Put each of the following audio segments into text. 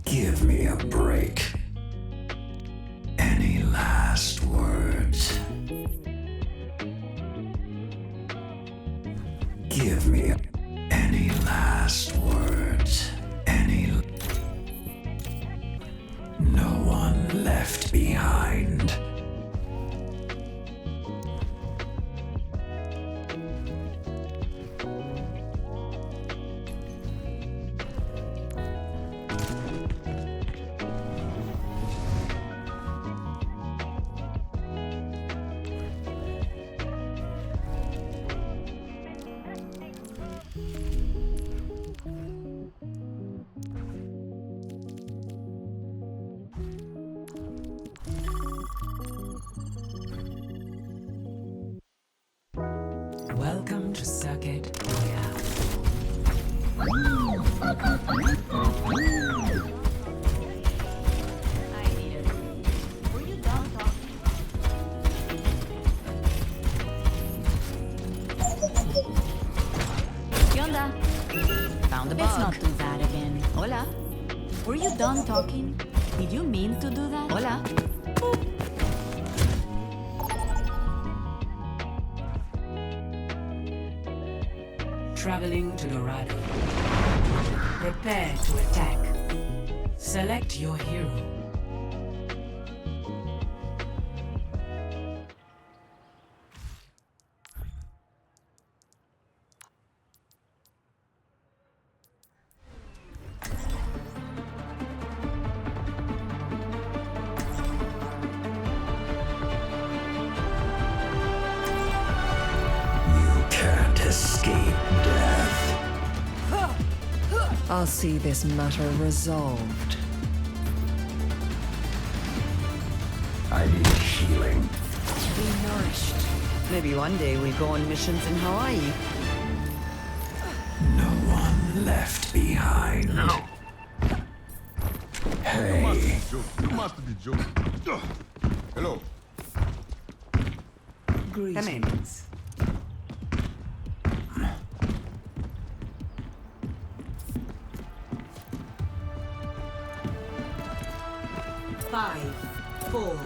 Give me a break. Any last words? Give me any last words. No one left behind. Welcome to Circuit Royale. Were you done talking? ¿Qué onda? Found a bug. Let's not do that again. Hola. Were you done talking? Did you mean to do that? Hola. Traveling to Dorado. Prepare to attack. Select your hero. Escape death. I'll see this matter resolved. I need healing. Be nourished. Maybe one day we'll go on missions in Hawaii. No one left behind. Hello. Hey. You must be joking. Hello. Greetings. Five, 4,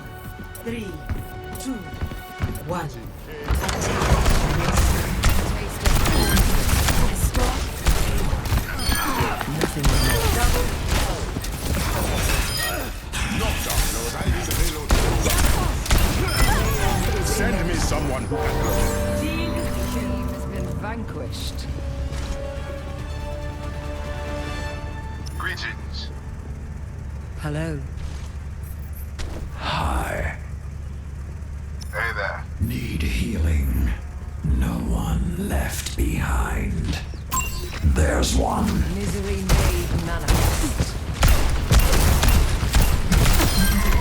3, 2, 1. Send me someone who can. Team has been vanquished. Greetings. Hello. Hi. Hey there. Need healing. No one left behind. There's one. Misery made manifest.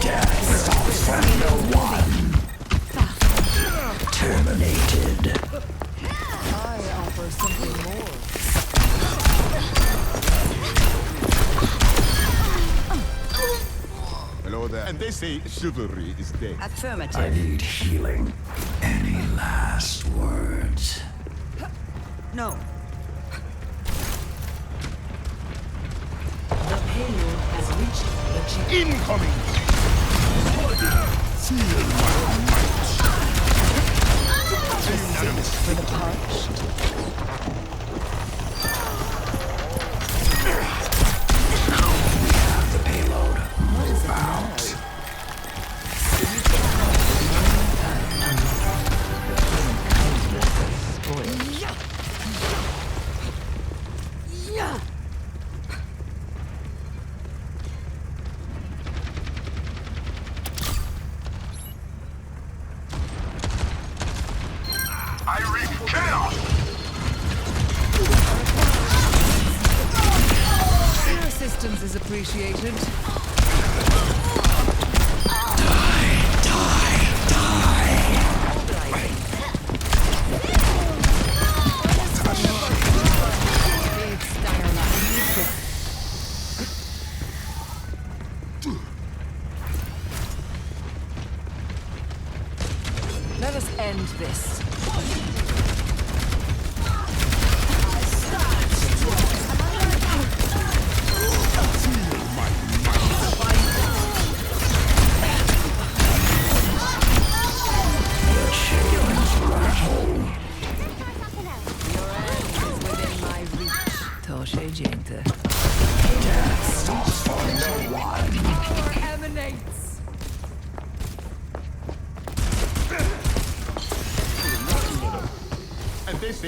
Death stops from no one. Terminated. I offer something more. Hello there. And they say chivalry is dead. I Affirmative. need healing. Any last words? No. The payload has reached the chip. Incoming! Feel my might. For the parched. Have the payload. Move out. I wreak chaos! Your assistance is appreciated. Let us end this. Feel my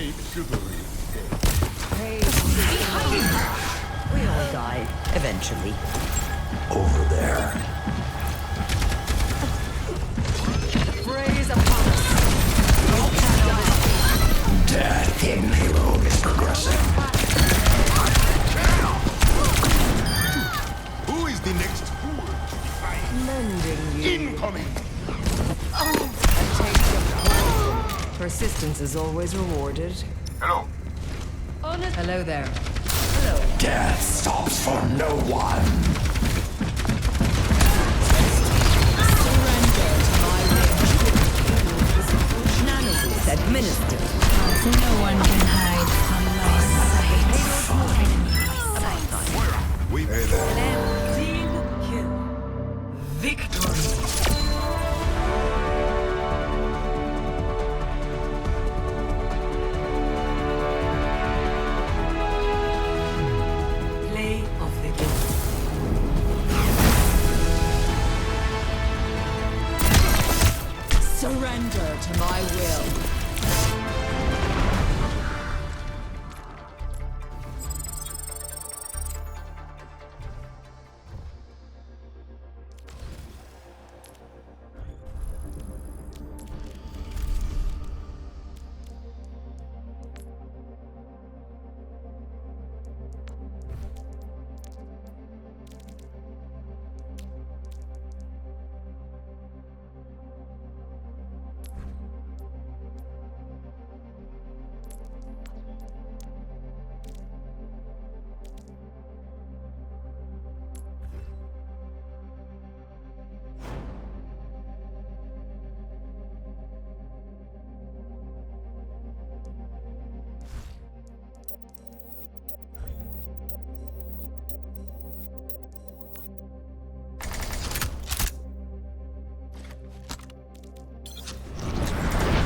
say chivalry is dead. Hey, we all die, eventually. Over there. Praise upon us. All cannot Death in Halo is progressing. Who is the next fool to fight? mending you. Incoming! Take your poison. Persistence is always rewarded. Hello. Hello there. Hello. Death stops for no one. Surrender to my will. Shenanigans administered. No one can hide from my sight. We pay that. Team kill. Victory. Play of the game. Surrender to my will.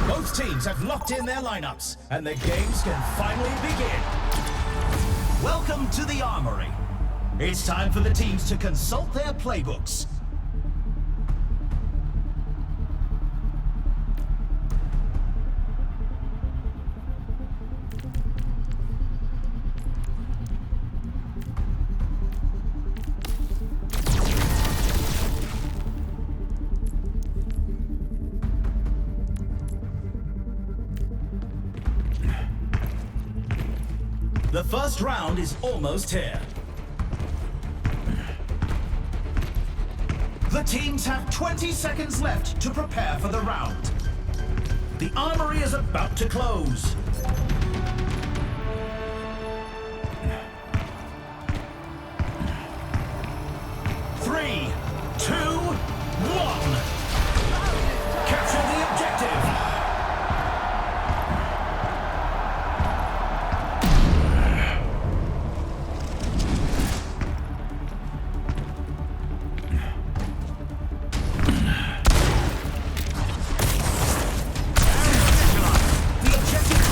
Both teams have locked in their lineups, and the games can finally begin. Welcome to the Armory. It's time for the teams to consult their playbooks. The first round is almost here. The teams have 20 seconds left to prepare for the round. The armory is about to close. Three, two, one. Capture the objective. The objective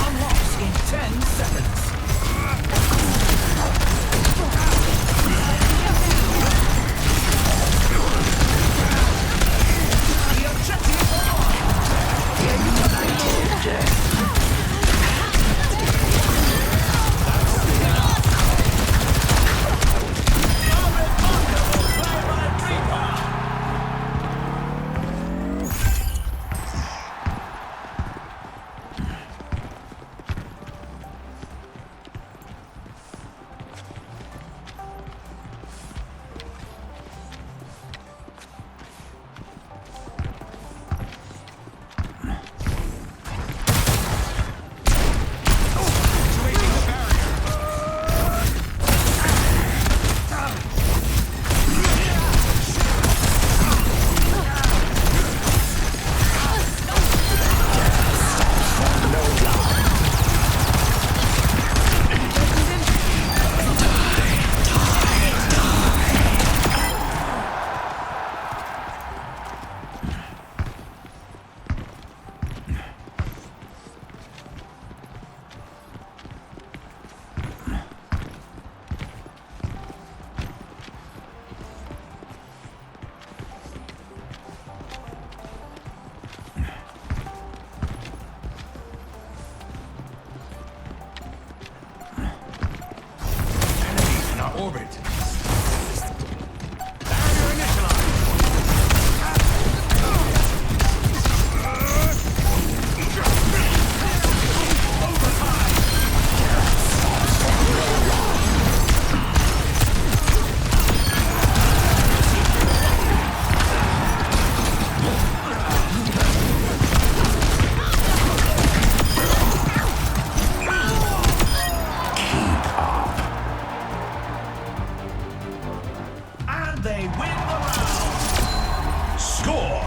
And they win the round. Score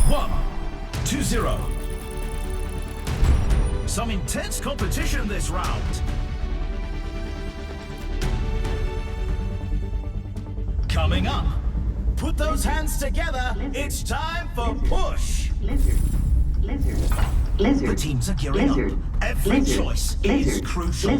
1-0. Some intense competition this round. Coming up, put those hands together. It's time for push. The teams are gearing up. Every choice is crucial.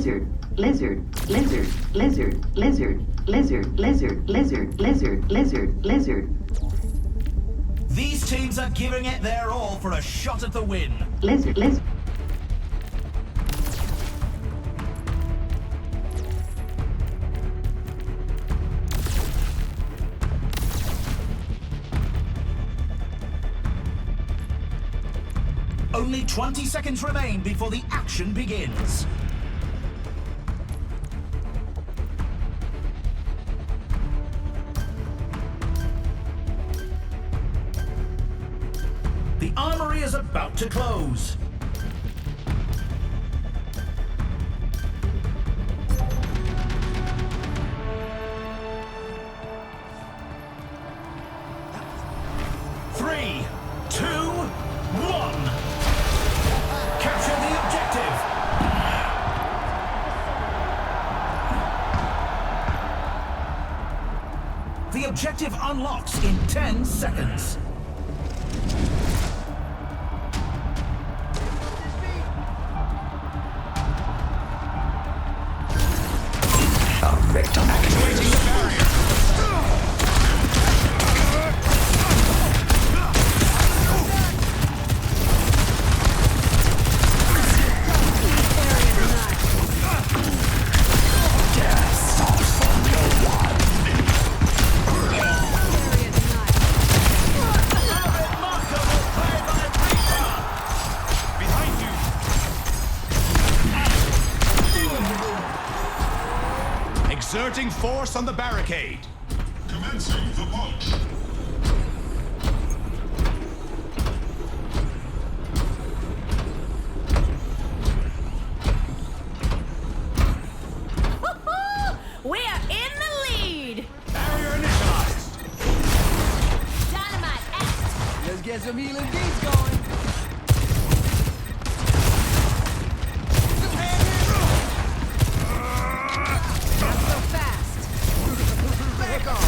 These teams are giving it their all for a shot at the win. Only 20 seconds remain before the action begins. The armory is about to close. Three, two, one. Capture the objective. The objective unlocks in 10 seconds. Victim activating the barrier. Death stops for no one. Remarkable play by Reaper. Behind you. Exerting force on the barricade. Commencing the punch. We're in the lead! Barrier initialized. Dynamite out! Let's get some healing beats going. Not so fast! Back on.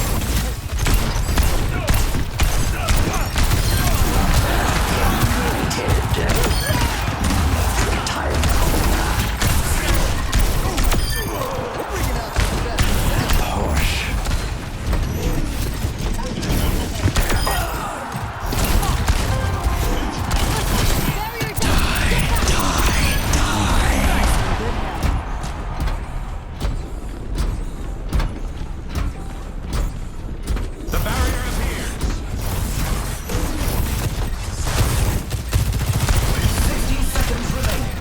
The barrier appears. 60 seconds remaining.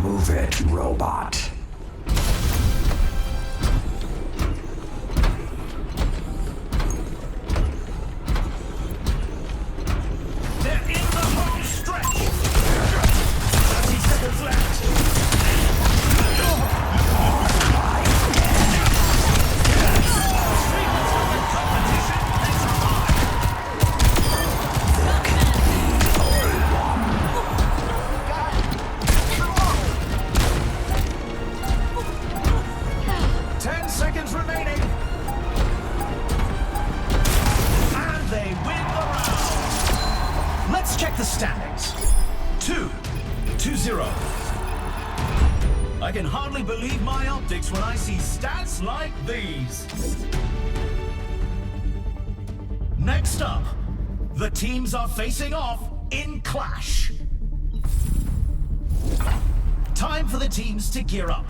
Move it, robot. They're in the home stretch. 30 seconds left. Ten seconds remaining. And they win the round. Let's check the standings. 2-0. I can hardly believe my optics when I see stats like these. Next up, the teams are facing off in Clash. Time for the teams to gear up.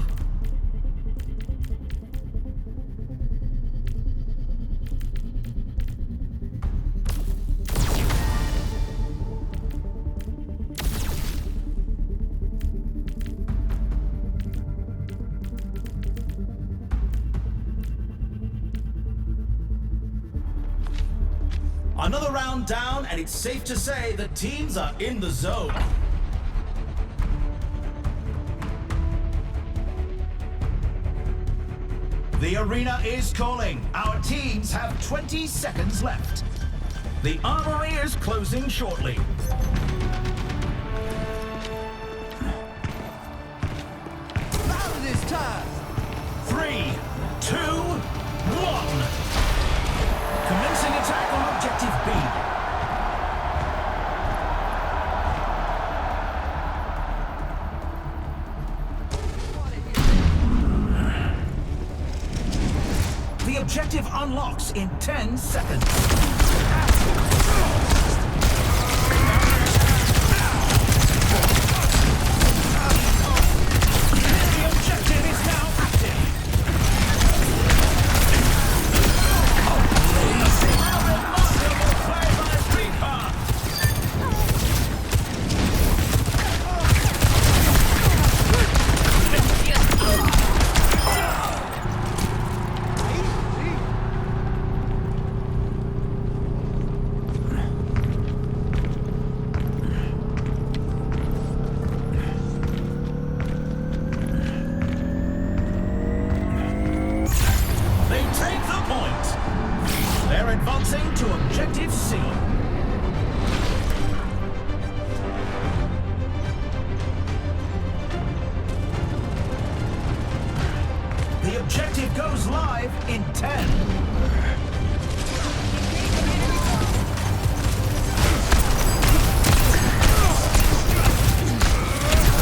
Another round down, and it's safe to say the teams are in the zone. The arena is calling. Our teams have 20 seconds left. The armory is closing shortly. Out of this time! 3, 2, 1. Commencing attack on objective B. The objective unlocks in 10 seconds. The objective is now active. Remarkable play by Reaper. They take the point. They're advancing to objective C. The objective goes live in 10.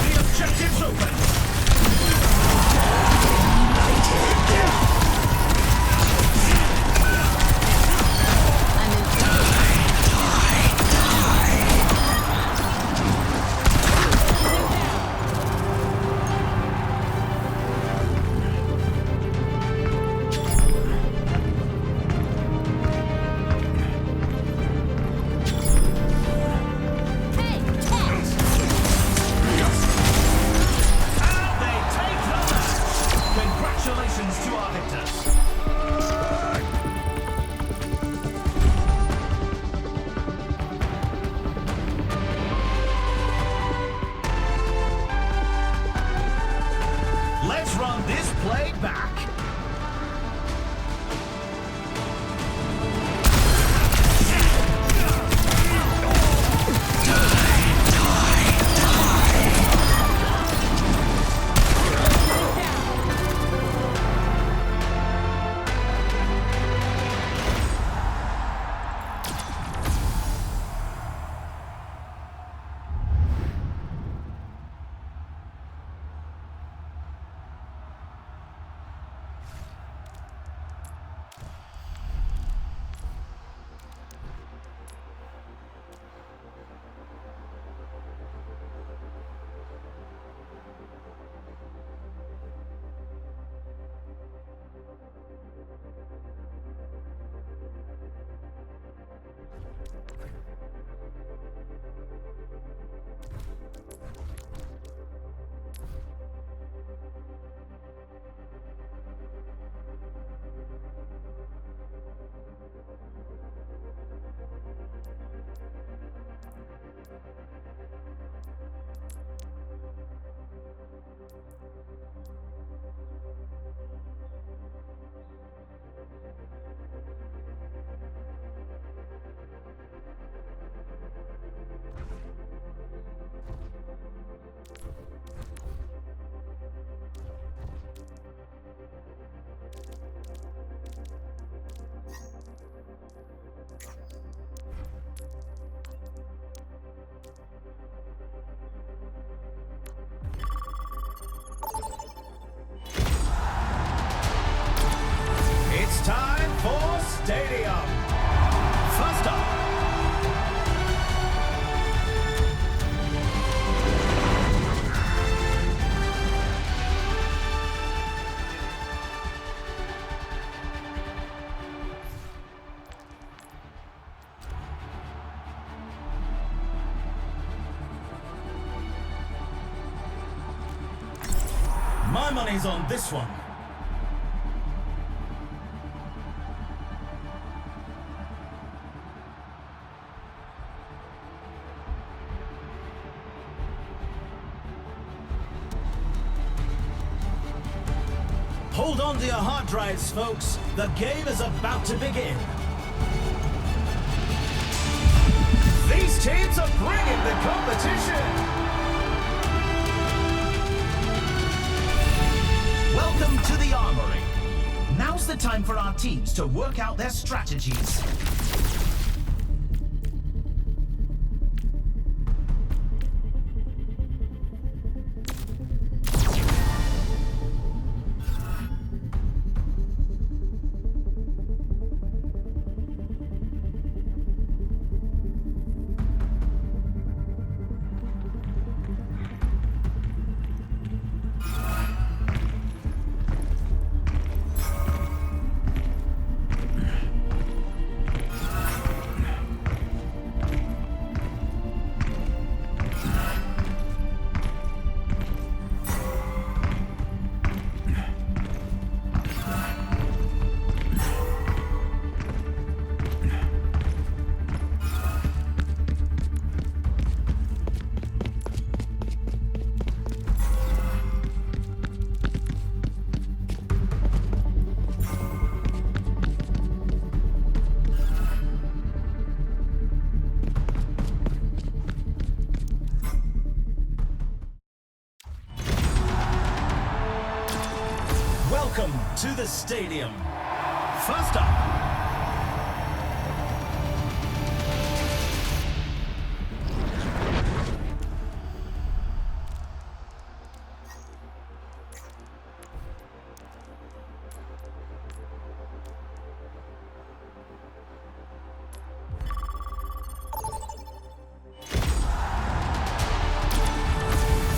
The objective's open. And they take the match. Congratulations to our victors. Let's run this play back. It's time for Stadium. First up. My money's on this one. Hold on to your hard drives, folks. The game is about to begin. These teams are bringing the competition. Welcome to the Armory. Now's the time for our teams to work out their strategies. Welcome to the stadium. First up,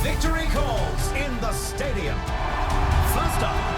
victory calls in the stadium. First up,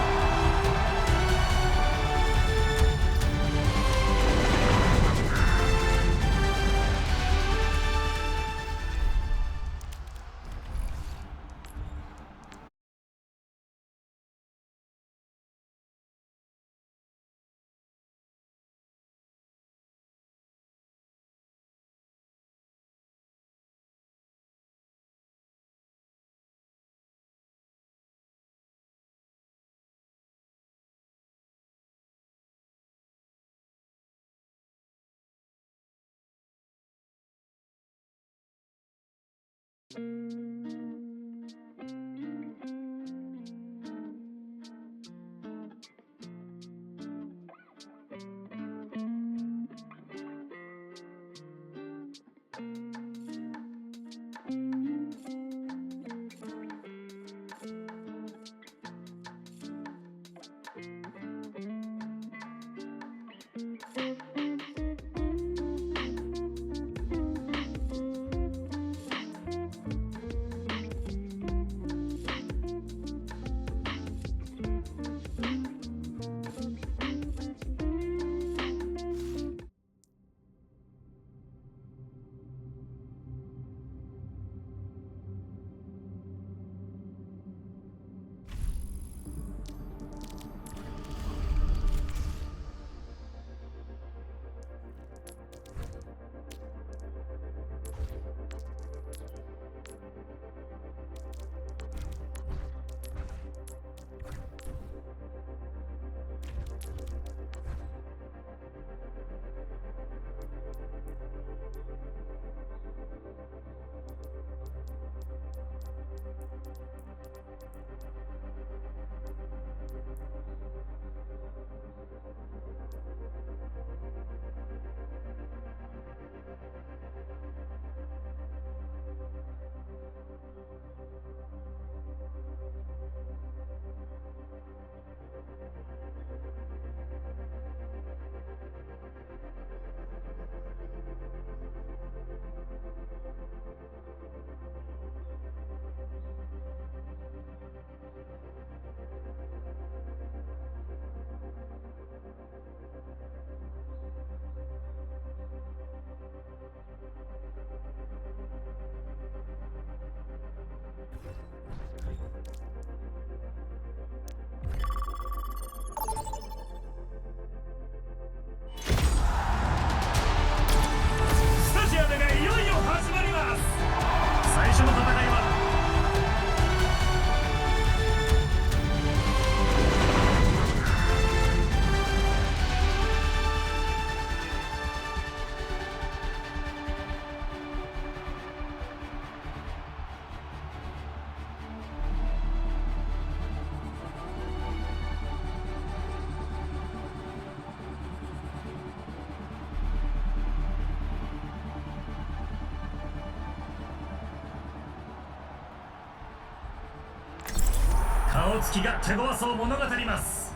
顔つきが手強さを物語ります。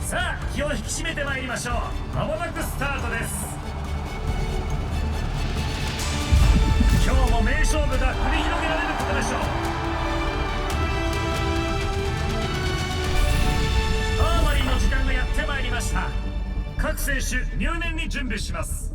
さあ気を引き締めてまいりましょう。まもなくスタートです。今日も名勝負が繰り広げられることでしょう。アーマリーの時間がやってまいりました。各選手入念に準備します。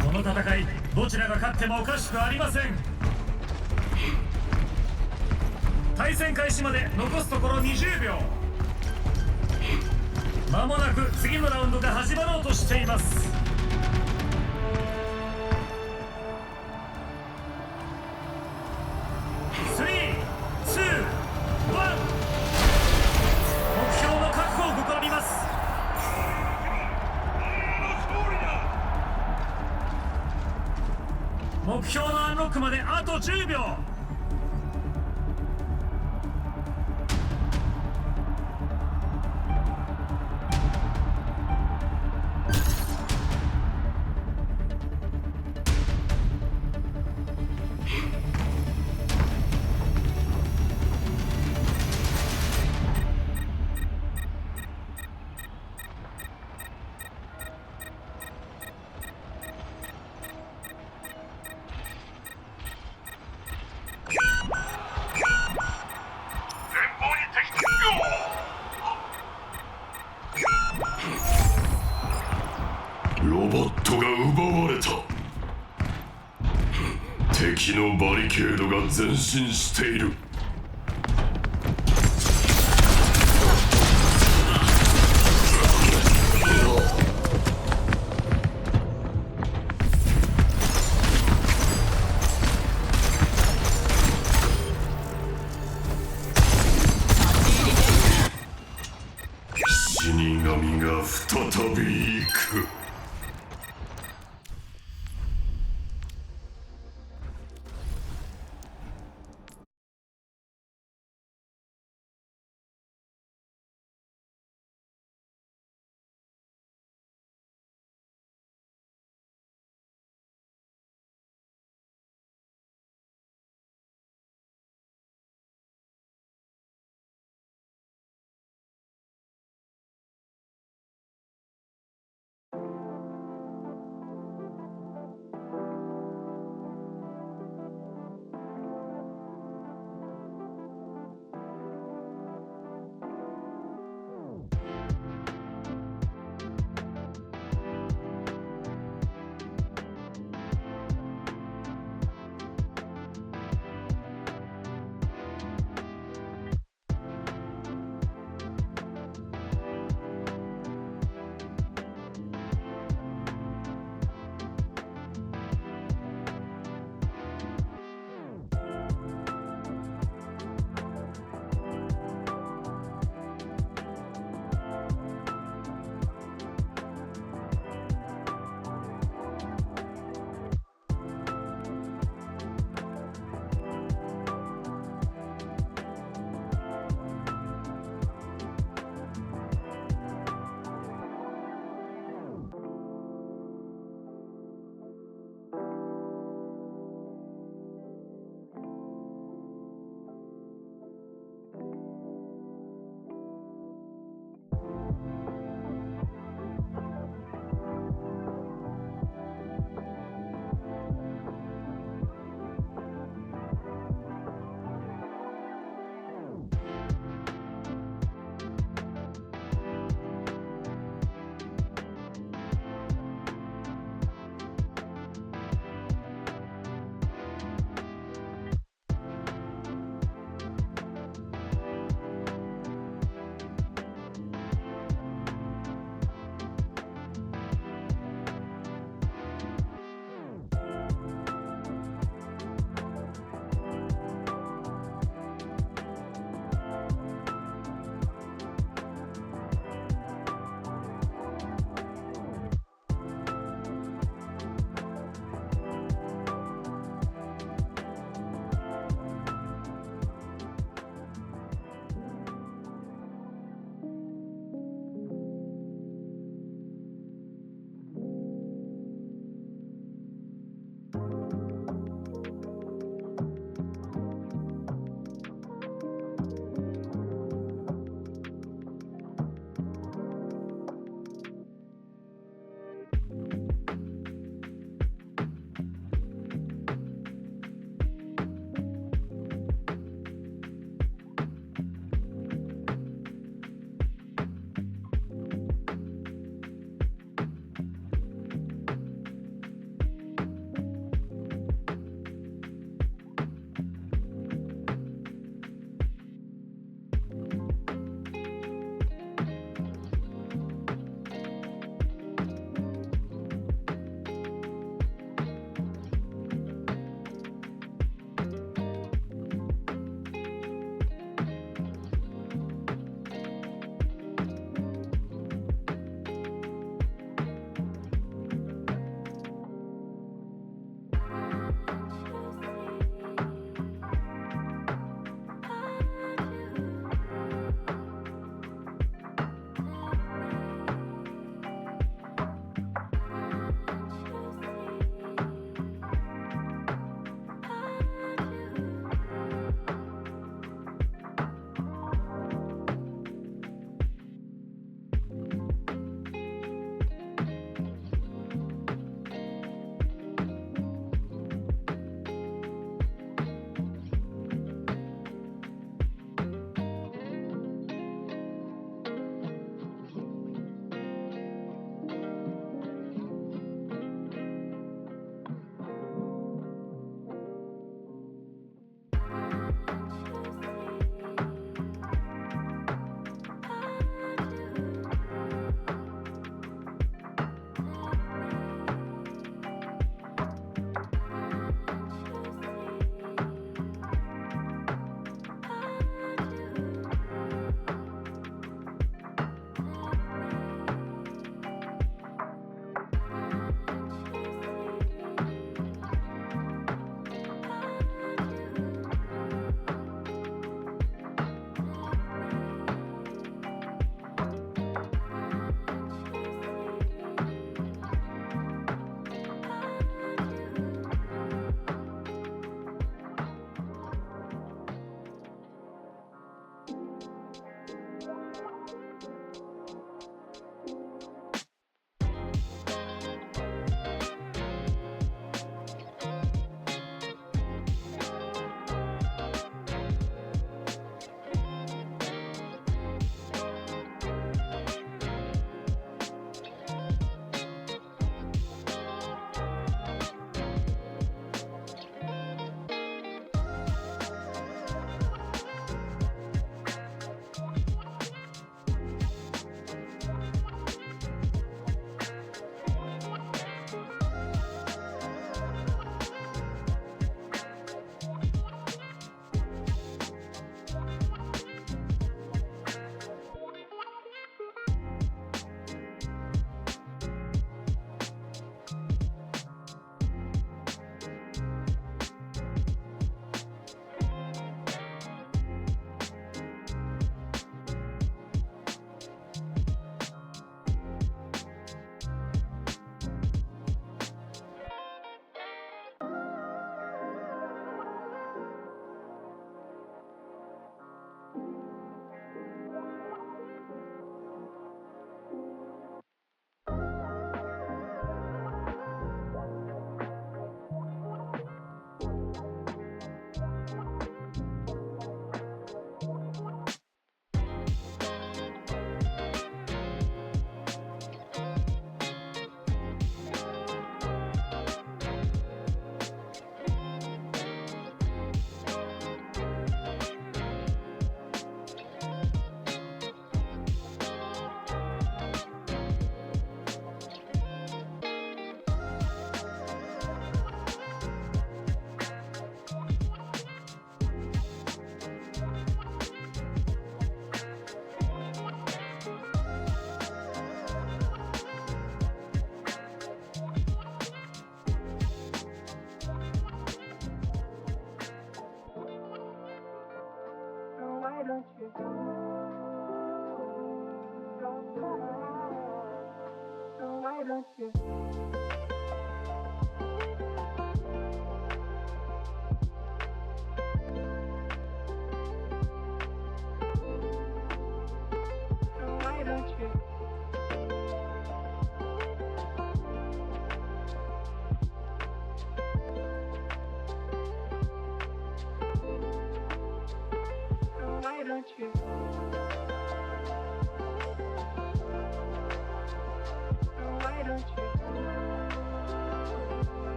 この戦い、どちらが勝ってもおかしくありません。対戦開始まで残すところ20秒。まもなく次のラウンドが始まろうとしています。3、2、1、目標の確保を試みます。目標のアンロックまであと10秒。ロボットが奪われた。敵のバリケードが前進している。死神が再び行く。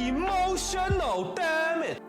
Emotional, damn it!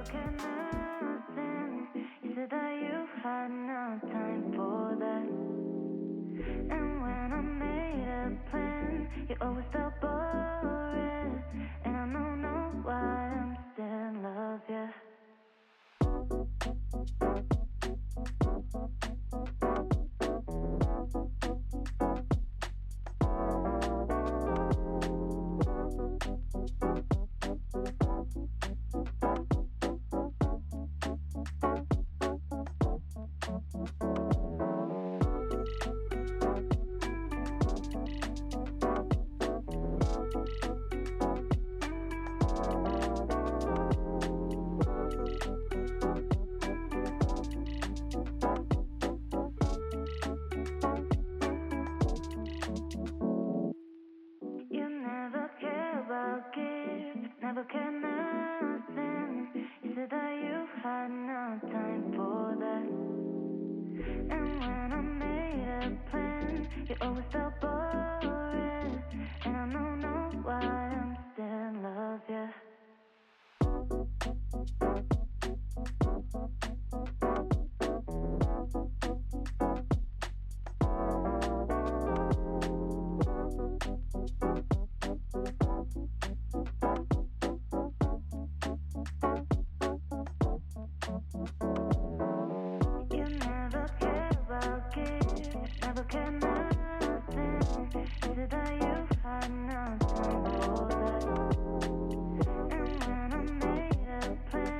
cared nothing. You said that you had no time for that. And when I made a plan, you always felt boring. And I don't know why I'm still in love, yeah. Never cared nothing. You said that you had no time for that. And when I made a plan, you always felt boring. And I don't know why I'm still in love, yeah. Never cared nothing. You said that you had no time for that. And when I made a plan,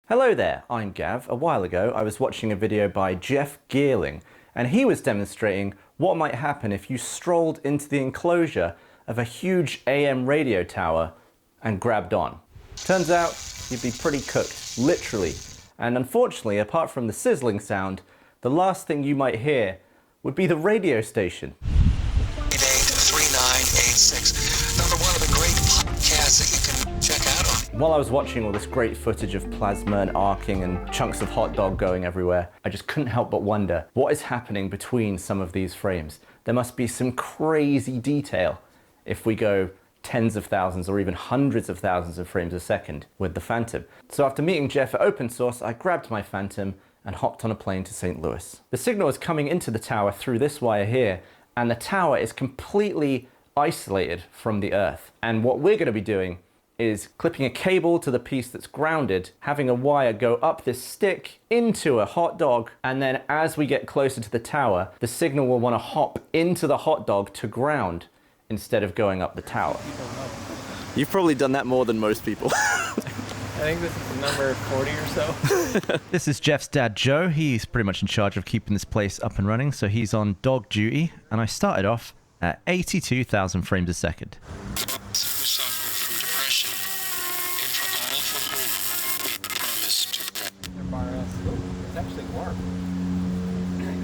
Hello there, I'm Gav. A while ago I was watching a video by Jeff Geerling, and he was demonstrating what might happen if you strolled into the enclosure of a huge AM radio tower and grabbed on. Turns out you'd be pretty cooked, literally. And unfortunately, apart from the sizzling sound, the last thing you might hear would be the radio station. 3986, another one of the great podcasts that you can check out on. While I was watching all this great footage of plasma and arcing and chunks of hot dog going everywhere, I just couldn't help but wonder what is happening between some of these frames. There must be some crazy detail if we go tens of thousands or even hundreds of thousands of frames a second with the Phantom. So after meeting Jeff at Open Source, I grabbed my Phantom and hopped on a plane to St. Louis. The signal is coming into the tower through this wire here, and the tower is completely isolated from the Earth. And what we're going to be doing is clipping a cable to the piece that's grounded, having a wire go up this stick into a hot dog, and then as we get closer to the tower, the signal will want to hop into the hot dog to ground instead of going up the tower. You've probably done that more than most people. I think this is number 40 or so. This is Jeff's dad, Joe. He's pretty much in charge of keeping this place up and running, so he's on dog duty, and I started off at 82,000 frames a second. It's actually warm.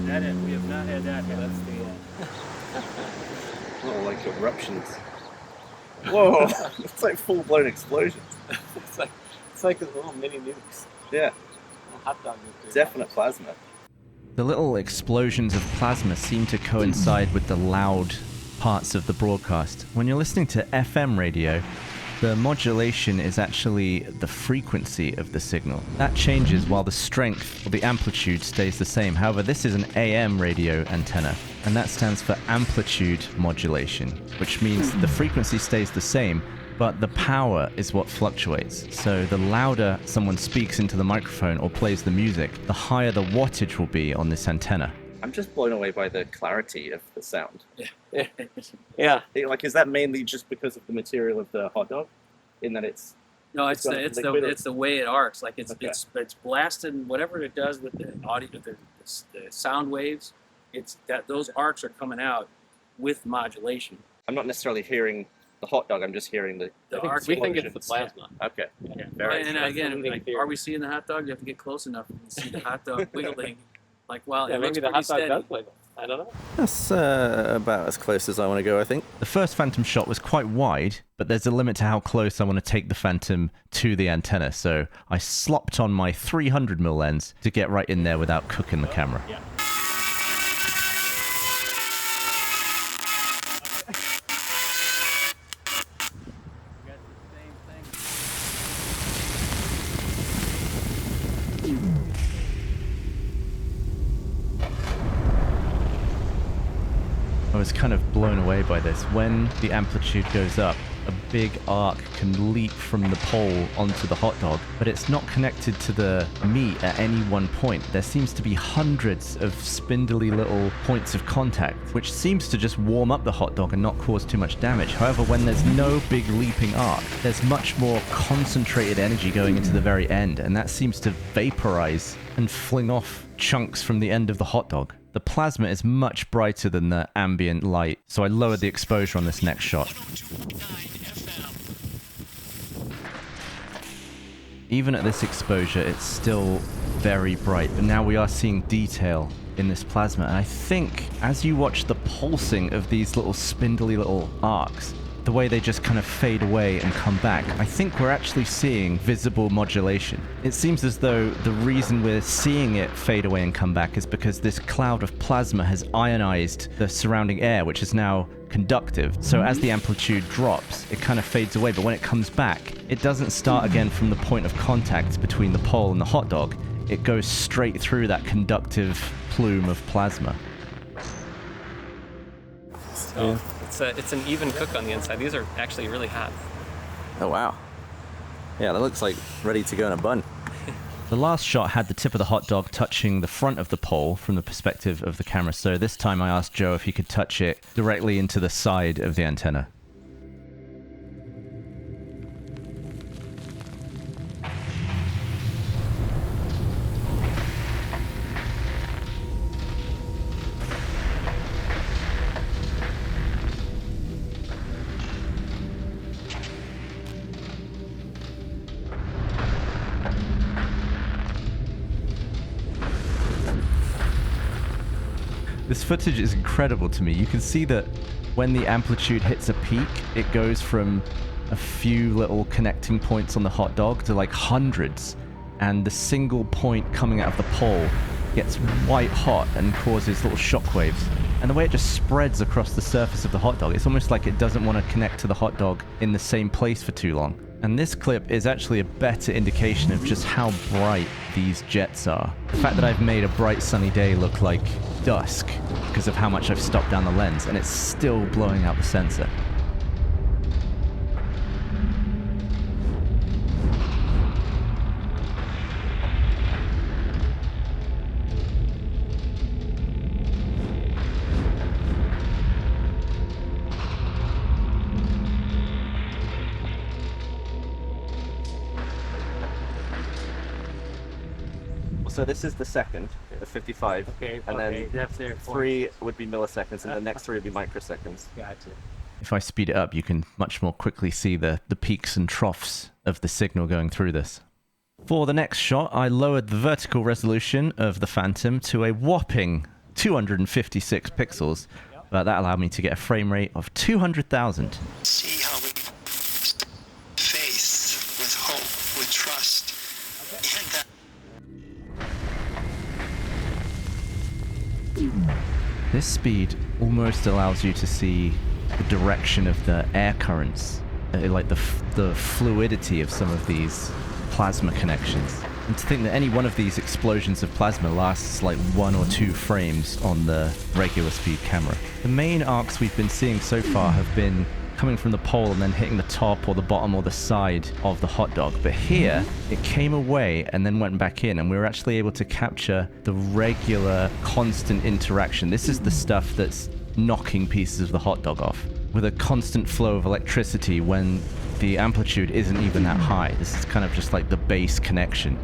That is, we have not had that here. That's the Oh, like eruptions. Whoa, it's like full-blown explosions. it's like a little mini nukes. Yeah. Hot dog nuclear. Definite plasma. The little explosions of plasma seem to coincide with the loud parts of the broadcast. When you're listening to FM radio, the modulation is actually the frequency of the signal. That changes while the strength or the amplitude stays the same. However, this is an AM radio antenna, and that stands for amplitude modulation, which means the frequency stays the same, but the power is what fluctuates. So the louder someone speaks into the microphone or plays the music, the higher the wattage will be on this antenna. I'm just blown away by the clarity of the sound. Yeah. Yeah. Like, is that mainly just because of the material of the hot dog? In that it's... No, it's the way it arcs. Like it's blasted, whatever it does with the audio, the sound waves. It's that those arcs are coming out with modulation. I'm not necessarily hearing the hot dog. I'm just hearing the arcs. We think it's the plasma. Okay. Yeah. And again, like, are we seeing the hot dog? You have to get close enough and see the hot dog wiggling. Like, well, it looks maybe the pretty hot dog steady. does wiggle. I don't know. That's about as close as I want to go, I think. The first Phantom shot was quite wide, but there's a limit to how close I want to take the Phantom to the antenna, so I slopped on my 300mm lens to get right in there without cooking the camera. Yeah. I was kind of blown away by this. When the amplitude goes up, a big arc can leap from the pole onto the hot dog, but it's not connected to the meat at any one point. There seems to be hundreds of spindly little points of contact, which seems to just warm up the hot dog and not cause too much damage. However, when there's no big leaping arc, there's much more concentrated energy going into the very end, and that seems to vaporize and fling off chunks from the end of the hot dog. The plasma is much brighter than the ambient light, so I lowered the exposure on this next shot. Even at this exposure, it's still very bright, but now we are seeing detail in this plasma. And I think as you watch the pulsing of these little spindly little arcs, the way they just kind of fade away and come back, I think we're actually seeing visible modulation. It seems as though the reason we're seeing it fade away and come back is because this cloud of plasma has ionized the surrounding air, which is now conductive. So as the amplitude drops, it kind of fades away, but when it comes back, it doesn't start again from the point of contact between the pole and the hot dog. It goes straight through that conductive plume of plasma. Yeah. It's an even cook on the inside. These are actually really hot. Oh, wow. Yeah, that looks like ready to go in a bun. The last shot had the tip of the hot dog touching the front of the pole from the perspective of the camera, so this time I asked Joe if he could touch it directly into the side of the antenna. This footage is incredible to me. You can see that when the amplitude hits a peak, it goes from a few little connecting points on the hot dog to like hundreds, and the single point coming out of the pole gets white hot and causes little shockwaves. And the way it just spreads across the surface of the hot dog, it's almost like it doesn't want to connect to the hot dog in the same place for too long. And this clip is actually a better indication of just how bright these jets are. The fact that I've made a bright sunny day look like dusk because of how much I've stopped down the lens, and it's still blowing out the sensor. So this is the second, the 55, and then that's there. 3 would be milliseconds, and the next 3 would be microseconds. Gotcha. If I speed it up, you can much more quickly see the peaks and troughs of the signal going through this. For the next shot, I lowered the vertical resolution of the Phantom to a whopping 256 pixels, but that allowed me to get a frame rate of 200,000. See how we faith with hope, with trust. And that This speed almost allows you to see the direction of the air currents, like the fluidity of some of these plasma connections. And to think that any one of these explosions of plasma lasts like 1 or 2 frames on the regular speed camera. The main arcs we've been seeing so far have been coming from the pole and then hitting the top or the bottom or the side of the hot dog. But here, it came away and then went back in, and we were actually able to capture the regular, constant interaction. This is the stuff that's knocking pieces of the hot dog off, with a constant flow of electricity when the amplitude isn't even that high. This is kind of just like the base connection.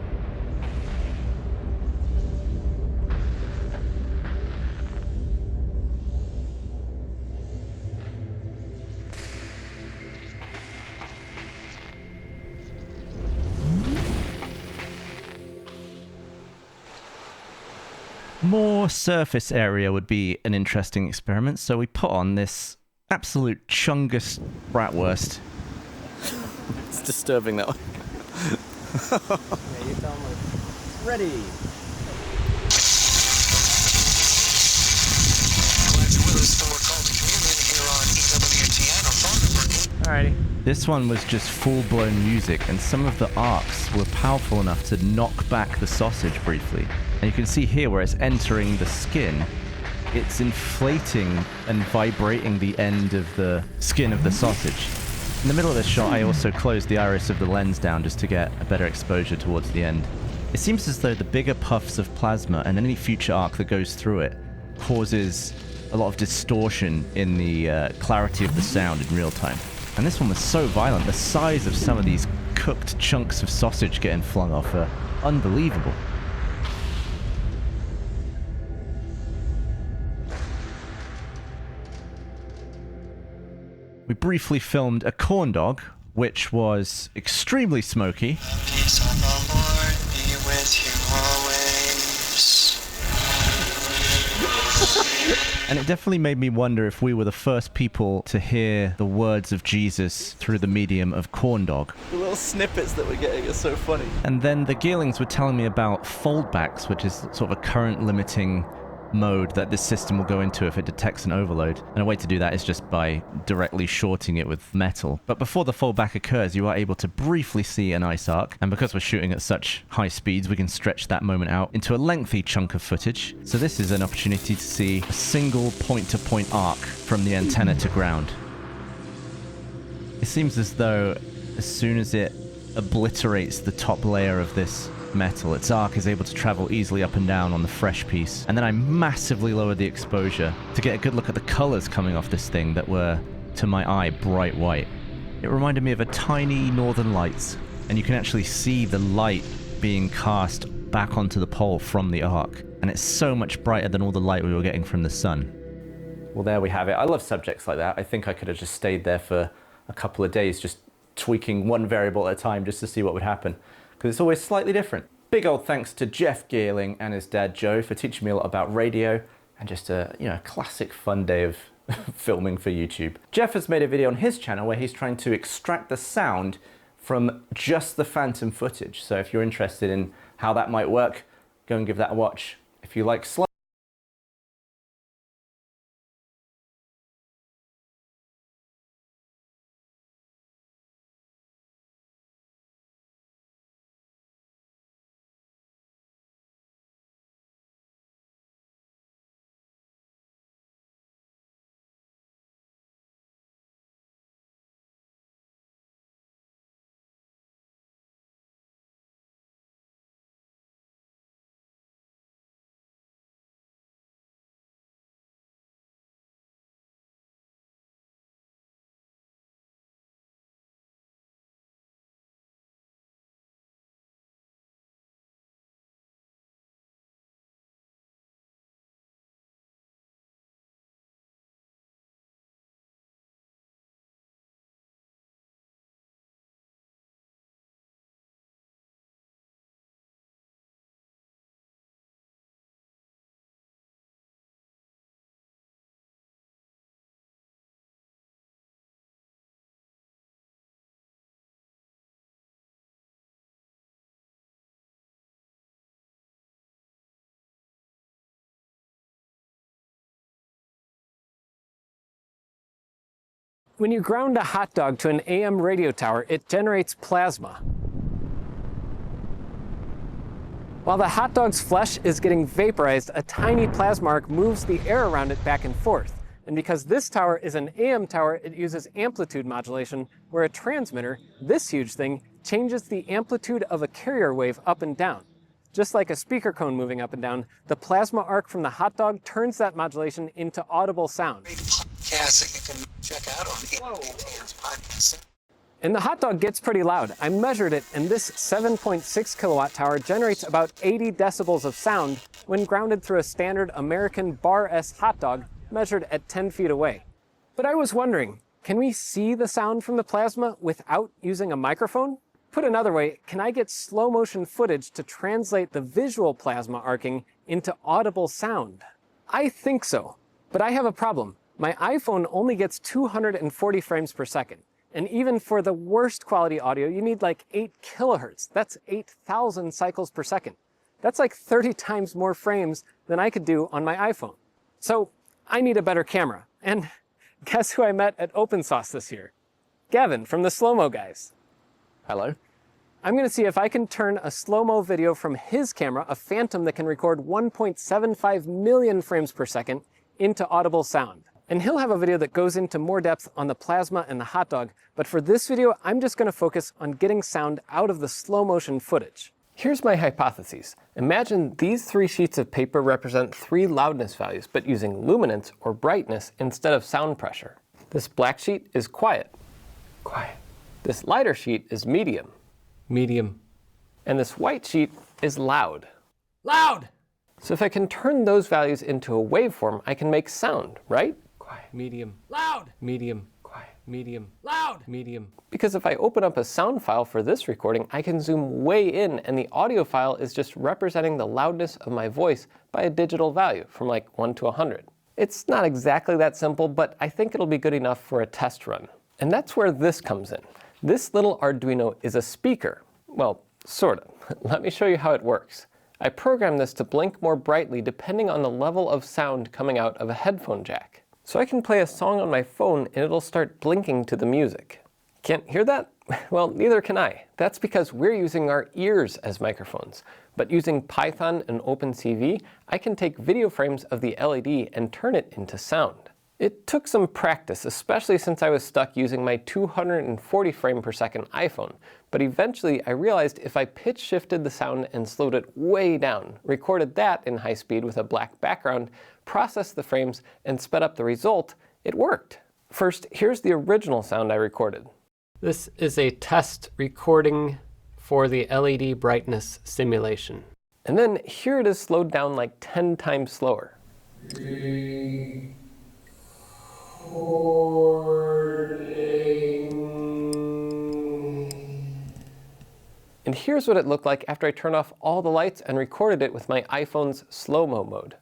More surface area would be an interesting experiment, so we put on this absolute chungus bratwurst. It's disturbing that one. Yeah, you tell them like, ready. glad you're with us for Call to Communion here on EWTN. Our phone number. Alrighty. This one was just full-blown music, and some of the arcs were powerful enough to knock back the sausage briefly. And you can see here where it's entering the skin, it's inflating and vibrating the end of the skin of the sausage. In the middle of this shot, I also closed the iris of the lens down just to get a better exposure towards the end. It seems as though the bigger puffs of plasma and any future arc that goes through it causes a lot of distortion in the clarity of the sound in real time. And this one was so violent. The size of some of these cooked chunks of sausage getting flung off are unbelievable. We briefly filmed a corn dog, which was extremely smoky. Peace of the Lord be with you always. And it definitely made me wonder if we were the first people to hear the words of Jesus through the medium of corn dog. The little snippets that we're getting are so funny. And then the Gearlings were telling me about foldbacks, which is sort of a current limiting mode that this system will go into if it detects an overload. And a way to do that is just by directly shorting it with metal. But before the foldback occurs, you are able to briefly see an ice arc. And because we're shooting at such high speeds, we can stretch that moment out into a lengthy chunk of footage. So this is an opportunity to see a single point-to-point arc from the antenna to ground. It seems as though as soon as it obliterates the top layer of this metal, its arc is able to travel easily up and down on the fresh piece. And then I massively lowered the exposure to get a good look at the colors coming off this thing that were, to my eye, bright white. It reminded me of a tiny northern lights, and you can actually see the light being cast back onto the pole from the arc. And it's so much brighter than all the light we were getting from the sun. Well, there we have it. I love subjects like that. I think I could have just stayed there for a couple of days, just tweaking one variable at a time just to see what would happen, because it's always slightly different. Big old thanks to Jeff Gearling and his dad Joe for teaching me a lot about radio and just a, you know, classic fun day of filming for YouTube. Jeff has made a video on his channel where he's trying to extract the sound from just the phantom footage. So if you're interested in how that might work, go and give that a watch. If you like slow When you ground a hot dog to an AM radio tower, it generates plasma. While the hot dog's flesh is getting vaporized, a tiny plasma arc moves the air around it back and forth. And because this tower is an AM tower, it uses amplitude modulation, where a transmitter, this huge thing, changes the amplitude of a carrier wave up and down. Just like a speaker cone moving up and down, the plasma arc from the hot dog turns that modulation into audible sound. Podcast that you can check out on podcast. And the hot dog gets pretty loud. I measured it, and this 7.6 kilowatt tower generates about 80 decibels of sound when grounded through a standard American Bar S hot dog measured at 10 feet away. But I was wondering, can we see the sound from the plasma without using a microphone? Put another way, can I get slow motion footage to translate the visual plasma arcing into audible sound? I think so, but I have a problem. My iPhone only gets 240 frames per second. And even for the worst quality audio, you need like 8 kilohertz. That's 8,000 cycles per second. That's like 30 times more frames than I could do on my iPhone. So I need a better camera. And guess who I met at Open Source this year? Gavin from the Slowmo Guys. Hello. I'm going to see if I can turn a slow-mo video from his camera, a Phantom that can record 1.75 million frames per second, into audible sound. And he'll have a video that goes into more depth on the plasma and the hot dog, but for this video, I'm just going to focus on getting sound out of the slow motion footage. Here's my hypothesis. Imagine these 3 sheets of paper represent 3 loudness values, but using luminance or brightness instead of sound pressure. This black sheet is quiet. Quiet. This lighter sheet is medium. Medium. And this white sheet is loud. Loud! So if I can turn those values into a waveform, I can make sound, right? Quiet. Medium. Loud! Medium. Quiet. Medium. Loud! Medium. Because if I open up a sound file for this recording, I can zoom way in, and the audio file is just representing the loudness of my voice by a digital value from like 1 to 100. It's not exactly that simple, but I think it'll be good enough for a test run. And that's where this comes in. This little Arduino is a speaker. Well, sort of. Let me show you how it works. I programmed this to blink more brightly depending on the level of sound coming out of a headphone jack. So I can play a song on my phone and it'll start blinking to the music. Can't hear that? Well, neither can I. That's because we're using our ears as microphones. But using Python and OpenCV, I can take video frames of the LED and turn it into sound. It took some practice, especially since I was stuck using my 240 frame per second iPhone. But eventually I realized if I pitch shifted the sound and slowed it way down, recorded that in high speed with a black background, processed the frames, and sped up the result, it worked. First, here's the original sound I recorded. This is a test recording for the LED brightness simulation. And then here it is slowed down like 10 times slower. And here's what it looked like after I turned off all the lights and recorded it with my iPhone's slow-mo mode.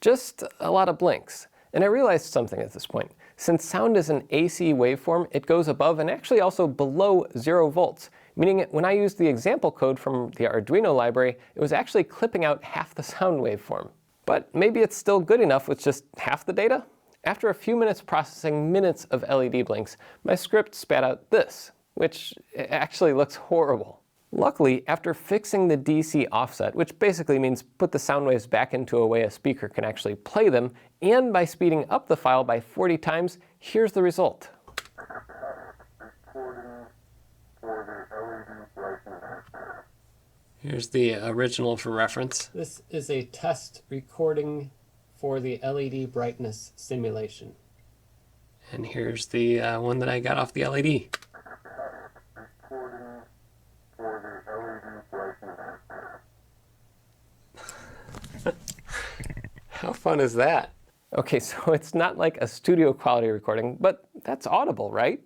Just a lot of blinks. And I realized something at this point. Since sound is an AC waveform, it goes above and actually also below 0 volts, meaning when I used the example code from the Arduino library, it was actually clipping out half the sound waveform. But maybe it's still good enough with just half the data? After a few minutes processing minutes of LED blinks, my script spat out this, which actually looks horrible. Luckily, after fixing the DC offset, which basically means put the sound waves back into a way a speaker can actually play them, and by speeding up the file by 40 times, here's the result. Here's the original for reference. This is a test recording for the LED brightness simulation. And here's the one that I got off the LED. How fun is that? Okay, so it's not like a studio quality recording, but that's audible, right?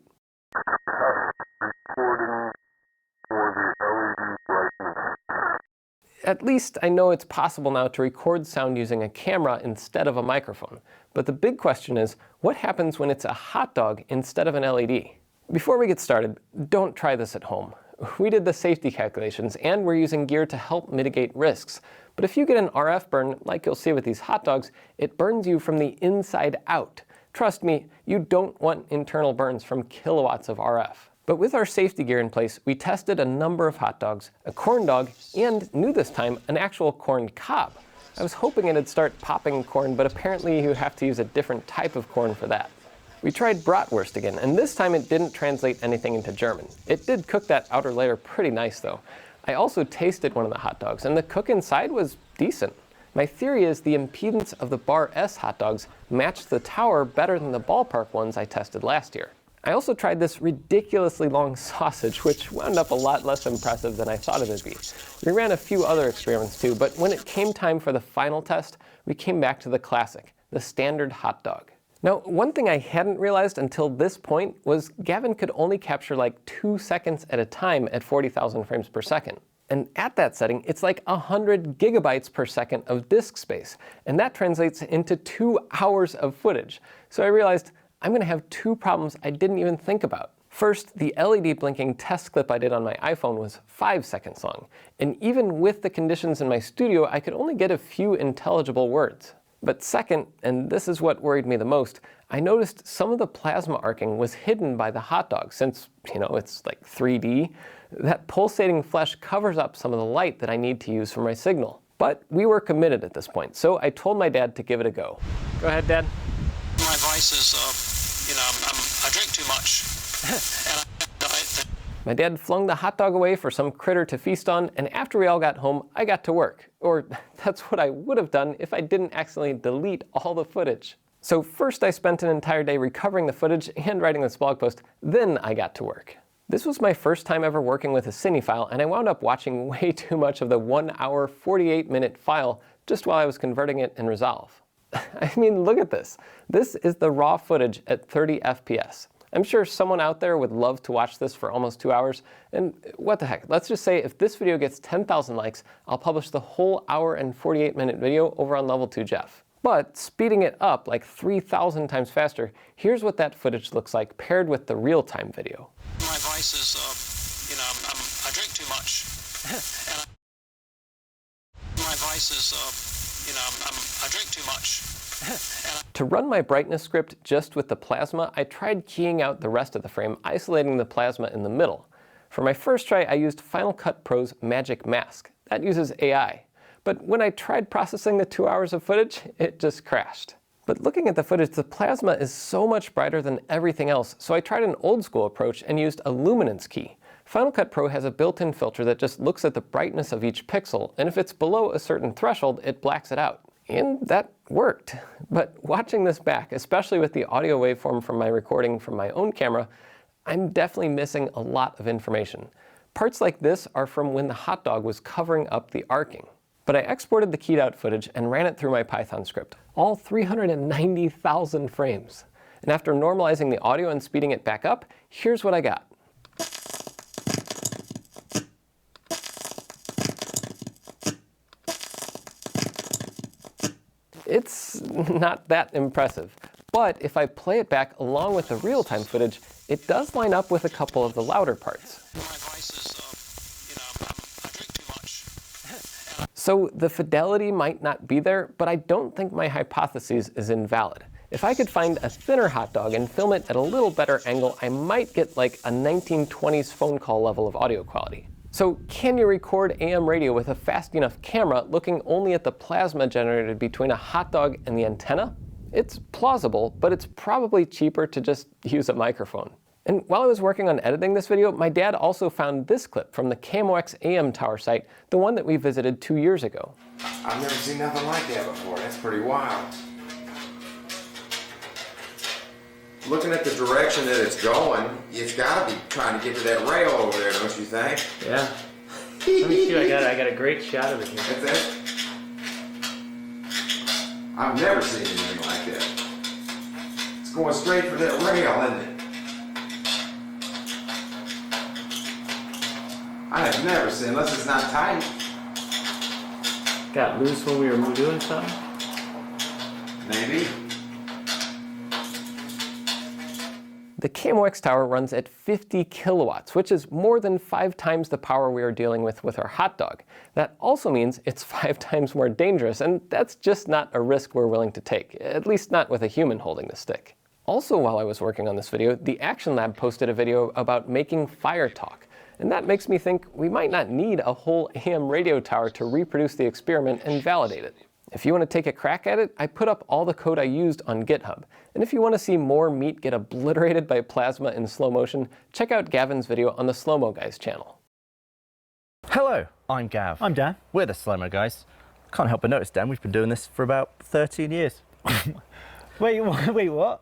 At least I know it's possible now to record sound using a camera instead of a microphone. But the big question is, what happens when it's a hot dog instead of an LED? Before we get started, don't try this at home. We did the safety calculations, and we're using gear to help mitigate risks. But if you get an RF burn, like you'll see with these hot dogs, it burns you from the inside out. Trust me, you don't want internal burns from kilowatts of RF. But with our safety gear in place, we tested a number of hot dogs, a corn dog, and, new this time, an actual corn cob. I was hoping it'd start popping corn, but apparently you have to use a different type of corn for that. We tried bratwurst again, and this time it didn't translate anything into German. It did cook that outer layer pretty nice though. I also tasted one of the hot dogs, and the cook inside was decent. My theory is the impedance of the Bar S hot dogs matched the tower better than the ballpark ones I tested last year. I also tried this ridiculously long sausage, which wound up a lot less impressive than I thought it would be. We ran a few other experiments too, but when it came time for the final test, we came back to the classic, the standard hot dog. Now, one thing I hadn't realized until this point was Gavin could only capture like 2 seconds at a time at 40,000 frames per second. And at that setting, it's like 100 gigabytes per second of disk space. And that translates into 2 hours of footage. So I realized I'm gonna have 2 problems I didn't even think about. First, the LED blinking test clip I did on my iPhone was 5 seconds long. And even with the conditions in my studio, I could only get a few intelligible words. But second, and this is what worried me the most, I noticed some of the plasma arcing was hidden by the hot dog since, it's like 3D. That pulsating flesh covers up some of the light that I need to use for my signal. But we were committed at this point, so I told my dad to give it a go. Go ahead, Dad. My vice is, I drink too much. My dad flung the hot dog away for some critter to feast on, and after we all got home, I got to work. Or that's what I would have done if I didn't accidentally delete all the footage. So first I spent an entire day recovering the footage and writing this blog post, then I got to work. This was my first time ever working with a cine file, and I wound up watching way too much of the 1 hour, 48-minute file just while I was converting it in Resolve. I mean, look at this. This is the raw footage at 30 FPS. I'm sure someone out there would love to watch this for almost 2 hours, and what the heck, let's just say if this video gets 10,000 likes, I'll publish the whole hour and 48-minute video over on Level 2 Jeff. But speeding it up like 3,000 times faster, here's what that footage looks like paired with the real-time video. My vice is, I drink too much. My vice is, I drink too much. To run my brightness script just with the plasma, I tried keying out the rest of the frame, isolating the plasma in the middle. For my first try, I used Final Cut Pro's Magic Mask. That uses AI. But when I tried processing the 2 hours of footage, it just crashed. But looking at the footage, the plasma is so much brighter than everything else, so I tried an old school approach and used a luminance key. Final Cut Pro has a built-in filter that just looks at the brightness of each pixel, and if it's below a certain threshold, it blacks it out. And that worked. But watching this back, especially with the audio waveform from my recording from my own camera, I'm definitely missing a lot of information. Parts like this are from when the hot dog was covering up the arcing. But I exported the keyed out footage and ran it through my Python script, all 390,000 frames. And after normalizing the audio and speeding it back up, here's what I got. It's not that impressive. But if I play it back along with the real-time footage, it does line up with a couple of the louder parts. So the fidelity might not be there, but I don't think my hypothesis is invalid. If I could find a thinner hot dog and film it at a little better angle, I might get like a 1920s phone call level of audio quality. So can you record AM radio with a fast enough camera looking only at the plasma generated between a hot dog and the antenna? It's plausible, but it's probably cheaper to just use a microphone. And while I was working on editing this video, my dad also found this clip from the KMOX AM tower site, the one that we visited 2 years ago. I've never seen nothing like that before. That's pretty wild. Looking at the direction that it's going, it's got to be trying to get to that rail over there, don't you think? Yeah. Let me see. I got a great shot of it here. That's it. I've never seen anything like that. It's going straight for that rail, isn't it? I have never seen, unless it's not tight. Got loose when we were doing something? Maybe. The KMOX tower runs at 50 kilowatts, which is more than 5 times the power we are dealing with our hot dog. That also means it's 5 times more dangerous, and that's just not a risk we're willing to take, at least not with a human holding the stick. Also, while I was working on this video, the Action Lab posted a video about making fire talk. And that makes me think we might not need a whole AM radio tower to reproduce the experiment and validate it. If you want to take a crack at it, I put up all the code I used on GitHub. And if you want to see more meat get obliterated by plasma in slow motion, check out Gavin's video on the Slowmo Guys channel. Hello, I'm Gav. I'm Dan. We're the Slowmo Guys. Can't help but notice, Dan, we've been doing this for about 13 years. Wait, what?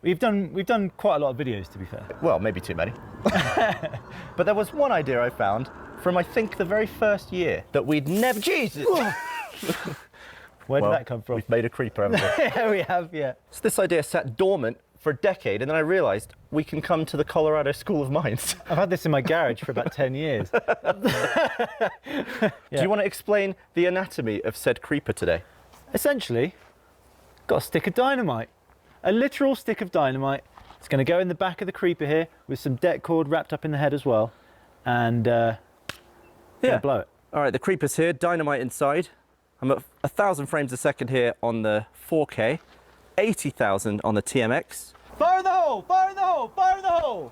We've done quite a lot of videos, to be fair. Well, maybe too many. But there was one idea I found from, I think, the very first year that we'd never... Jesus! Where did that come from? We've made a creeper, haven't we? Yeah, we have, yeah. So this idea sat dormant for a decade, and then I realized we can come to the Colorado School of Mines. I've had this in my garage for about 10 years. Yeah. Do you want to explain the anatomy of said creeper today? Essentially, got a stick of dynamite. A literal stick of dynamite. It's going to go in the back of the creeper here with some det cord wrapped up in the head as well. And blow it. All right, the creeper's here, dynamite inside. I'm at 1,000 frames a second here on the 4K, 80,000 on the TMX. Fire in the hole! Fire in the hole! Fire in the hole!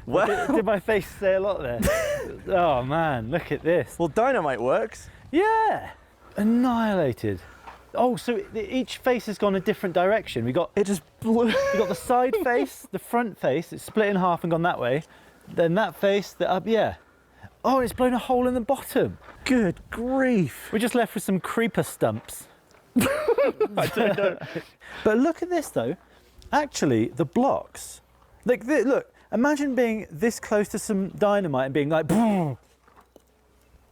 Well, did my face say a lot there? Oh man, look at this. Well, dynamite works. Yeah, annihilated. Oh, so each face has gone a different direction. We got it just blew. We got the side face, the front face. It's split in half and gone that way. Then that face, the up, yeah. Oh, it's blown a hole in the bottom. Good grief. We're just left with some creeper stumps. I don't know. But look at this though. Actually, the blocks. Like, look. Imagine being this close to some dynamite and being like, boom.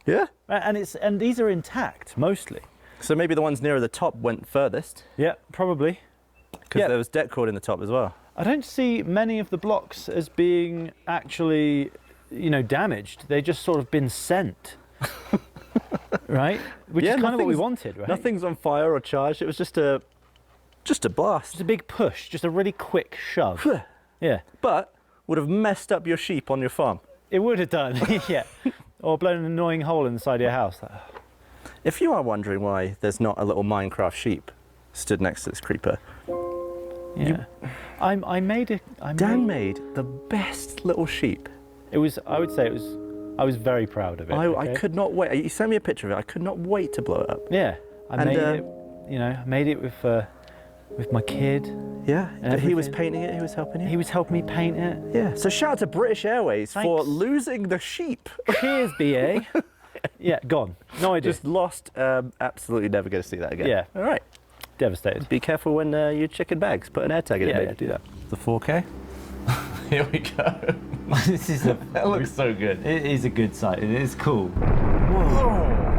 Yeah. And these are intact mostly. So maybe the ones nearer the top went furthest. Yeah, probably. Because there was det cord in the top as well. I don't see many of the blocks as being actually, damaged. They've just sort of been sent. Right? Which is kind of what we wanted, right? Nothing's on fire or charged. It was just a blast. Just a big push, just a really quick shove. Yeah. But would have messed up your sheep on your farm. It would have done, yeah. Or blown an annoying hole in the side of your house. If you are wondering why there's not a little Minecraft sheep stood next to this creeper. Yeah. I made Dan made the best little sheep. I would say I was very proud of it. I could not wait. You sent me a picture of it. I could not wait to blow it up. Yeah. I made it with my kid. Yeah, but he was painting it, he was helping you? He was helping me paint it. Yeah, so shout out to British Airways for losing the sheep. Cheers, BA. Yeah, gone. No idea. Just lost, absolutely never going to see that again. Yeah. All right. Devastated. Be careful when you chicken bags, put an air tag in it. Yeah, do that. The 4K. Here we go. That looks so good. It is a good sight, it is cool. Whoa,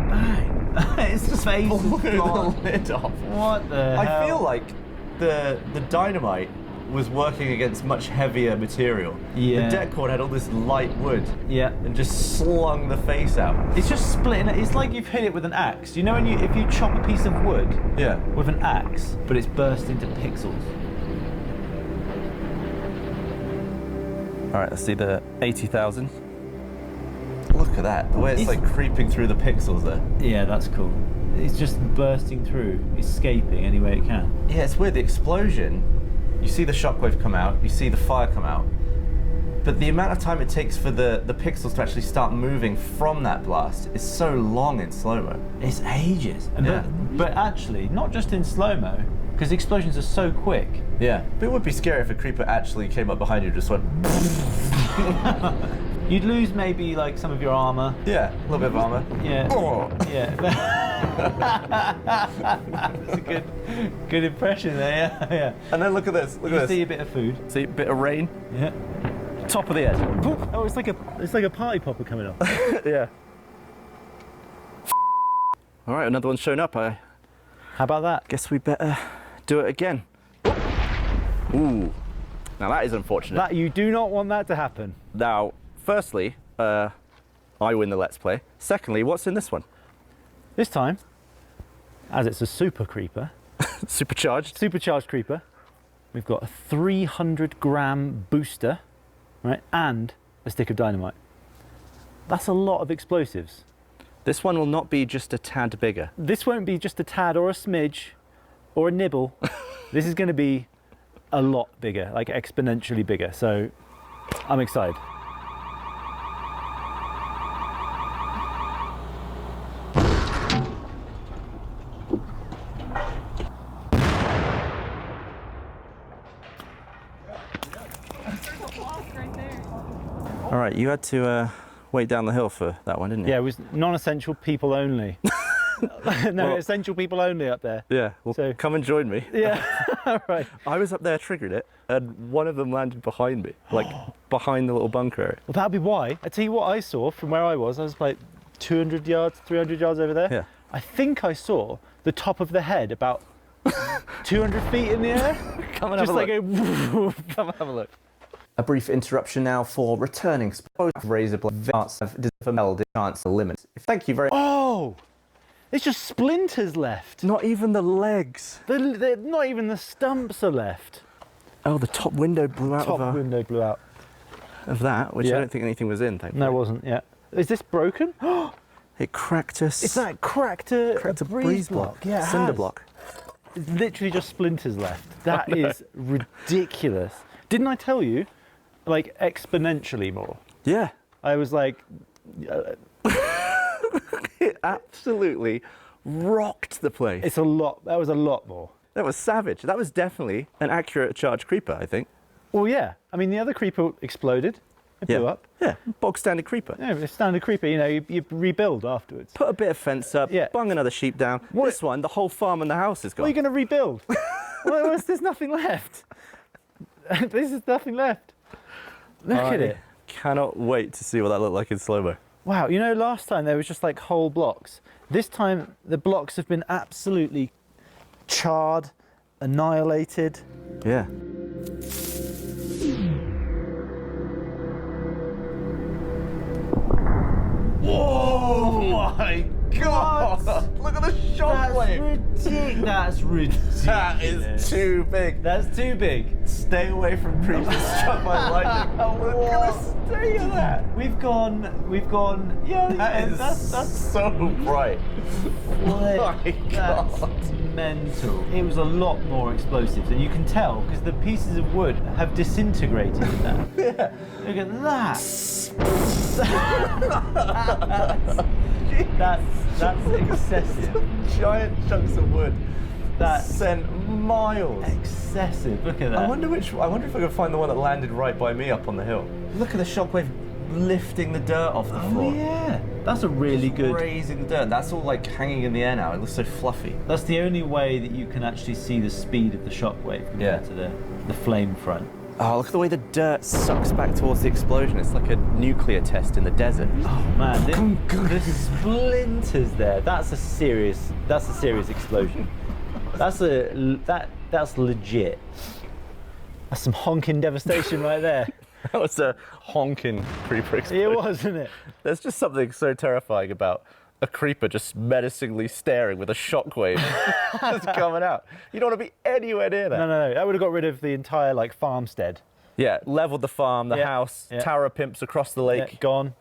bang. It's just blew the lid off. What the hell? I feel like the dynamite was working against much heavier material. Yeah. The det cord had all this light wood. Yeah. And just slung the face out. It's just splitting it. It's like you've hit it with an axe. You know when if you chop a piece of wood with an axe, but it's burst into pixels. All right, let's see the 80,000. Look at that, the way it's like creeping through the pixels there. Yeah, that's cool. It's just bursting through, escaping any way it can. Yeah, it's weird, the explosion, you see the shockwave come out, you see the fire come out, but the amount of time it takes for the pixels to actually start moving from that blast is so long in slow-mo. It's ages. But actually, not just in slow-mo, because explosions are so quick. Yeah, but it would be scary if a creeper actually came up behind you and just went... You'd lose maybe like some of your armor. Yeah, a little bit of armor. Yeah. Oh. Yeah. That's a good impression there, yeah. And then look at this, look at this. You see a bit of food. See a bit of rain. Yeah. Top of the head. Oh, it's like a party popper coming off. Yeah. All right, another one's shown up. How about that? Guess we better do it again. Ooh. Now that is unfortunate. That you do not want that to happen. Now, firstly, I win the Let's Play. Secondly, what's in this one? This time, as it's a super creeper. Supercharged creeper. We've got a 300-gram booster, right, and a stick of dynamite. That's a lot of explosives. This one will not be just a tad bigger. This won't be just a tad or a smidge or a nibble. This is going to be a lot bigger, like exponentially bigger. So I'm excited. All right, you had to wait down the hill for that one, didn't you? Yeah, it was non-essential people only. No, well, essential people only up there. Yeah, well, so come and join me. Yeah, right. I was up there, triggered it, and one of them landed behind me, like behind the little bunker area. Well, that'd be why. I tell you what I saw from where I was like 200 yards, 300 yards over there. Yeah. I think I saw the top of the head about 200 feet in the air. Come and have a look. Come and have a look. A brief interruption now for returning razor blade chance of chance limit. Thank you very much. Oh! It's just splinters left. Not even the legs. Not even the stumps are left. Oh, the top window blew out. Top window blew out. Of that, which I don't think anything was in, thankfully. No, it wasn't, yeah. Is this broken? It cracked us. It's that cracked a breeze block. Yeah, cinder block. It's literally just splinters left. That is ridiculous. Didn't I tell you? Like exponentially more. Yeah. I was like... It absolutely rocked the place. It's a lot. That was a lot more. That was savage. That was definitely an accurate charge creeper, I think. Well, yeah. I mean, the other creeper exploded. It blew up. Yeah, bog standard creeper. Yeah, it's standard creeper. You know, you rebuild afterwards. Put a bit of fence up. Yeah. Bung another sheep down. This one, the whole farm and the house is gone. What are you going to rebuild? Well, there's nothing left. This is nothing left. Look at it. Cannot wait to see what that looked like in slow-mo. Wow, you know, last time there was just like whole blocks. This time the blocks have been absolutely charred, annihilated. Yeah. Whoa! My God! Look at the shockwave! That's ridiculous. That is too big. That's too big. Stay away from creepers struck by lightning. Look at the state of that. We've gone. Yeah, that's so bright. My God. That's mental. It was a lot more explosives, and you can tell because the pieces of wood have disintegrated in that. Yeah. Look at that. That's excessive. Giant chunks of wood that sent miles. Excessive. Look at that. I wonder if I can find the one that landed right by me up on the hill. Look at the shockwave lifting the dirt off the floor. Oh yeah, that's a really good. Raising the dirt. That's all like hanging in the air now. It looks so fluffy. That's the only way that you can actually see the speed of the shockwave compared to the flame front. Oh, look at the way the dirt sucks back towards the explosion. It's like a nuclear test in the desert. Oh man, the splinters there. That's a serious explosion. That's legit. That's some honking devastation right there. That was a honking creeper explosion. It was, wasn't it? There's just something so terrifying about a creeper just menacingly staring with a shockwave just coming out. You don't want to be anywhere near that. No. That would have got rid of the entire like farmstead. Yeah, leveled the farm, the house, tower of pimps across the lake. Yeah, gone.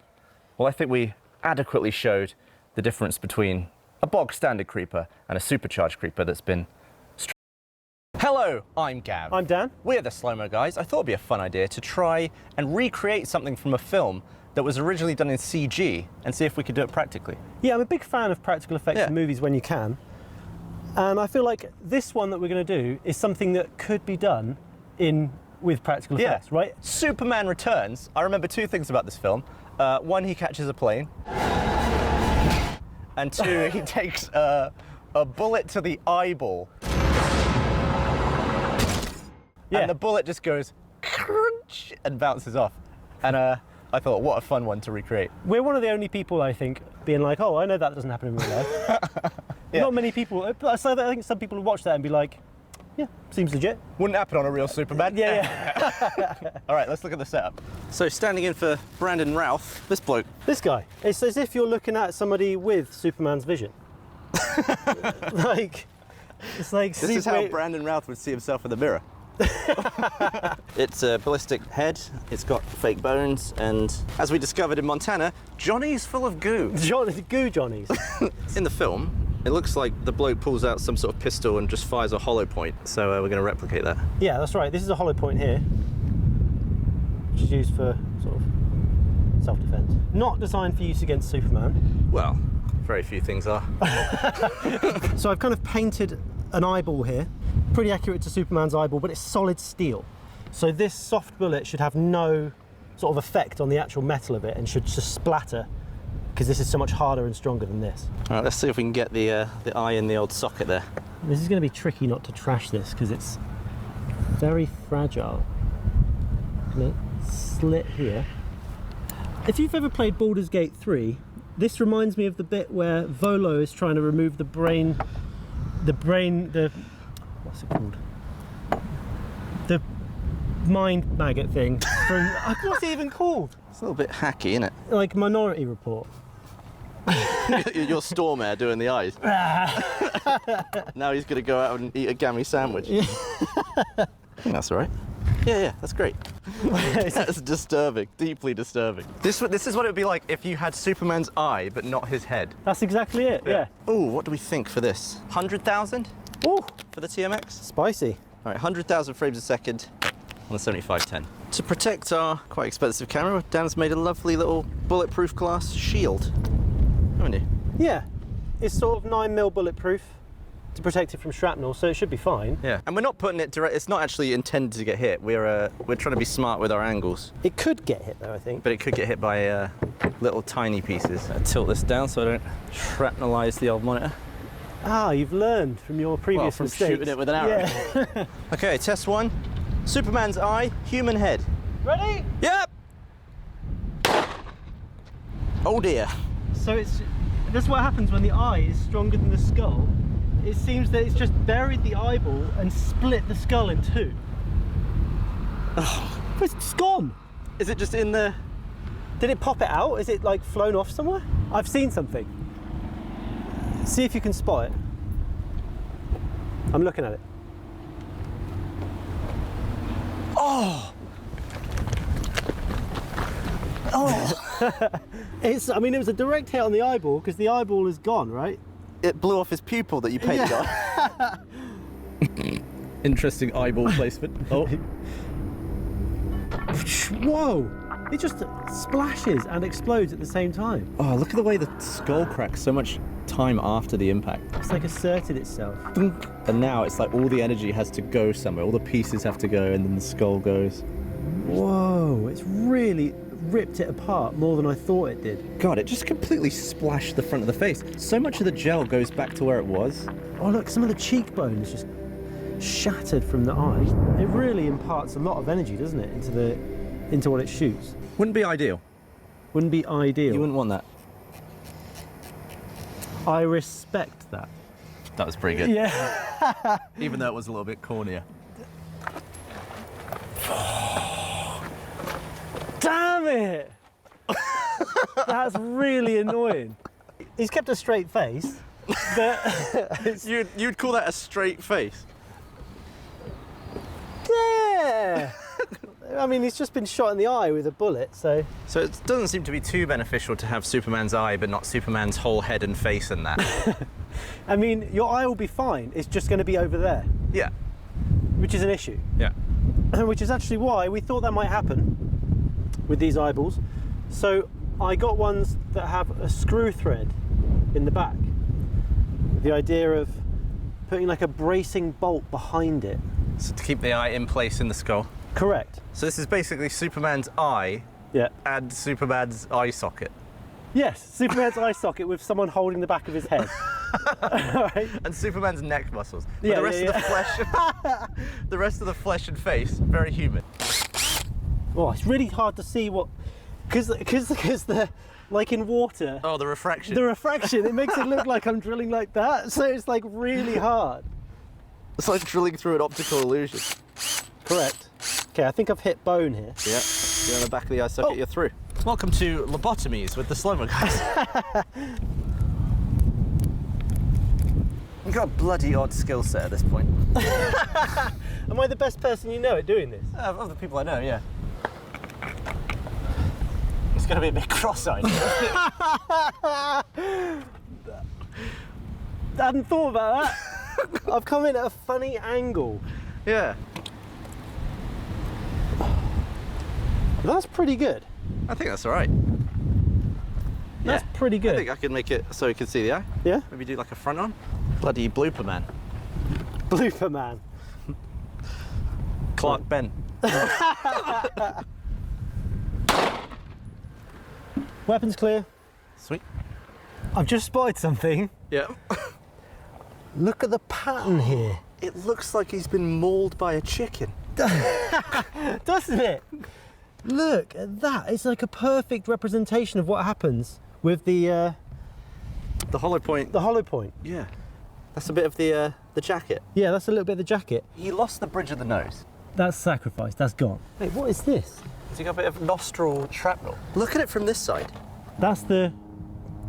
Well, I think we adequately showed the difference between a bog standard creeper and a supercharged creeper that's been. Hello, I'm Gav. I'm Dan. We're the Slowmo Guys. I thought it'd be a fun idea to try and recreate something from a film that was originally done in CG and see if we could do it practically. Yeah, I'm a big fan of practical effects in movies when you can. And I feel like this one that we're going to do is something that could be done with practical effects, right? Superman Returns. I remember two things about this film. One, he catches a plane. And two, he takes a bullet to the eyeball. Yeah. And the bullet just goes crunch and bounces off. And I thought, what a fun one to recreate. We're one of the only people, I think, being like, oh, I know that doesn't happen in real life. Not many people. So I think some people will watch that and be like, yeah, seems legit. Wouldn't happen on a real Superman. Yeah. All right, let's look at the setup. So standing in for Brandon Routh, this bloke. This guy. It's as if you're looking at somebody with Superman's vision. It's like... This is how Brandon Routh would see himself in the mirror. It's a ballistic head, it's got fake bones, and as we discovered in Montana, Johnny's full of goo. Goo Johnnies. In the film, it looks like the bloke pulls out some sort of pistol and just fires a hollow point, so we're going to replicate that. Yeah, that's right. This is a hollow point here, which is used for sort of self-defense. Not designed for use against Superman. Well, very few things are. So I've kind of painted an eyeball here, pretty accurate to Superman's eyeball, but it's solid steel. So this soft bullet should have no sort of effect on the actual metal of it and should just splatter, because this is so much harder and stronger than this. All right, let's see if we can get the eye in the old socket there. This is going to be tricky not to trash this, because it's very fragile. Gonna slit here. If you've ever played Baldur's Gate 3, this reminds me of the bit where Volo is trying to remove the what's it called? The mind maggot thing from, what's it even called? It's a little bit hacky, isn't it? Like Minority Report. You're Stormare doing the eyes. Now he's going to go out and eat a gammy sandwich. I think that's all right. Yeah, that's great. That's disturbing, deeply disturbing. This is what it would be like if you had Superman's eye, but not his head. That's exactly it, yeah. Ooh, what do we think for this? 100,000? Ooh. For the TMX? Spicy. All right, 100,000 frames a second on the 7510. To protect our quite expensive camera, Dan's made a lovely little bulletproof glass shield, haven't you? Yeah, it's sort of 9mm bulletproof to protect it from shrapnel, so it should be fine. Yeah, and we're not putting it direct. It's not actually intended to get hit. We're trying to be smart with our angles. It could get hit though, I think. But it could get hit by little tiny pieces. Tilt this down so I don't shrapnelize the old monitor. Ah, you've learned from your previous from mistakes. shooting it with an arrow. Yeah. Okay, test one. Superman's eye, human head. Ready? Yep. Oh dear. So that's what happens when the eye is stronger than the skull. It seems that it's just buried the eyeball and split the skull in two. Oh, it's gone. Is it just in the... Did it pop it out? Is it like flown off somewhere? I've seen something. See if you can spot it. I'm looking at it. Oh! Oh! I mean, it was a direct hit on the eyeball because the eyeball is gone, right? It blew off his pupil that you painted on. Interesting eyeball placement. Oh. Whoa! It just splashes and explodes at the same time. Oh, look at the way the skull cracks so much time after the impact. It's like asserted itself. And now it's like all the energy has to go somewhere. All the pieces have to go and then the skull goes. Whoa, it's really ripped it apart more than I thought it did. God, it just completely splashed the front of the face. So much of the gel goes back to where it was. Oh look, some of the cheekbones just shattered from the eye. It really imparts a lot of energy, doesn't it, into what it shoots. Wouldn't be ideal. Wouldn't be ideal. You wouldn't want that. I respect that. That was pretty good. Yeah. Even though it was a little bit cornier. Damn it! That's really annoying. He's kept a straight face, but You'd call that a straight face? yeah. I mean, he's just been shot in the eye with a bullet, so. So it doesn't seem to be too beneficial to have Superman's eye, but not Superman's whole head and face in that. I mean, your eye will be fine. It's just going to be over there. Yeah. Which is an issue. Yeah. Which is actually why we thought that might happen with these eyeballs. So I got ones that have a screw thread in the back. The idea of putting like a bracing bolt behind it. So to keep the eye in place in the skull? Correct. So this is basically Superman's eye and Superman's eye socket. Yes, Superman's eye socket with someone holding the back of his head. Right. And Superman's neck muscles. But Yeah, the rest yeah, of the flesh, the rest of the flesh and face, very human. Oh, it's really hard to see what, because the, like in water. Oh, the refraction. The refraction, it makes it look like I'm drilling like that, so it's like really hard. It's like drilling through an optical illusion. Correct. Okay, I think I've hit bone here. Yeah, you're on the back of the eye socket, you're through. Welcome to Lobotomies with the Slowmo Guys. You've got a bloody odd skill set at this point. Am I the best person you know at doing this? Of the people I know, yeah. It's going to be a bit cross-eyed. I hadn't thought about that. I've come in at a funny angle. Yeah. That's pretty good. I think that's all right. That's pretty good. I think I can make it so you can see the eye. Yeah? Maybe do like a front on. Bloody blooper man. Blooper man. Clark Bent. Weapons clear. Sweet. I've just spotted something. Yeah. Look at the pattern here. It looks like he's been mauled by a chicken. Doesn't it? Look at that. It's like a perfect representation of what happens with the hollow point. The hollow point. Yeah. That's a bit of the jacket. Yeah, that's a little bit of the jacket. He lost the bridge of the nose. That's sacrificed. That's gone. Wait, what is this? Has he got a bit of nostril shrapnel? Look at it from this side. That's the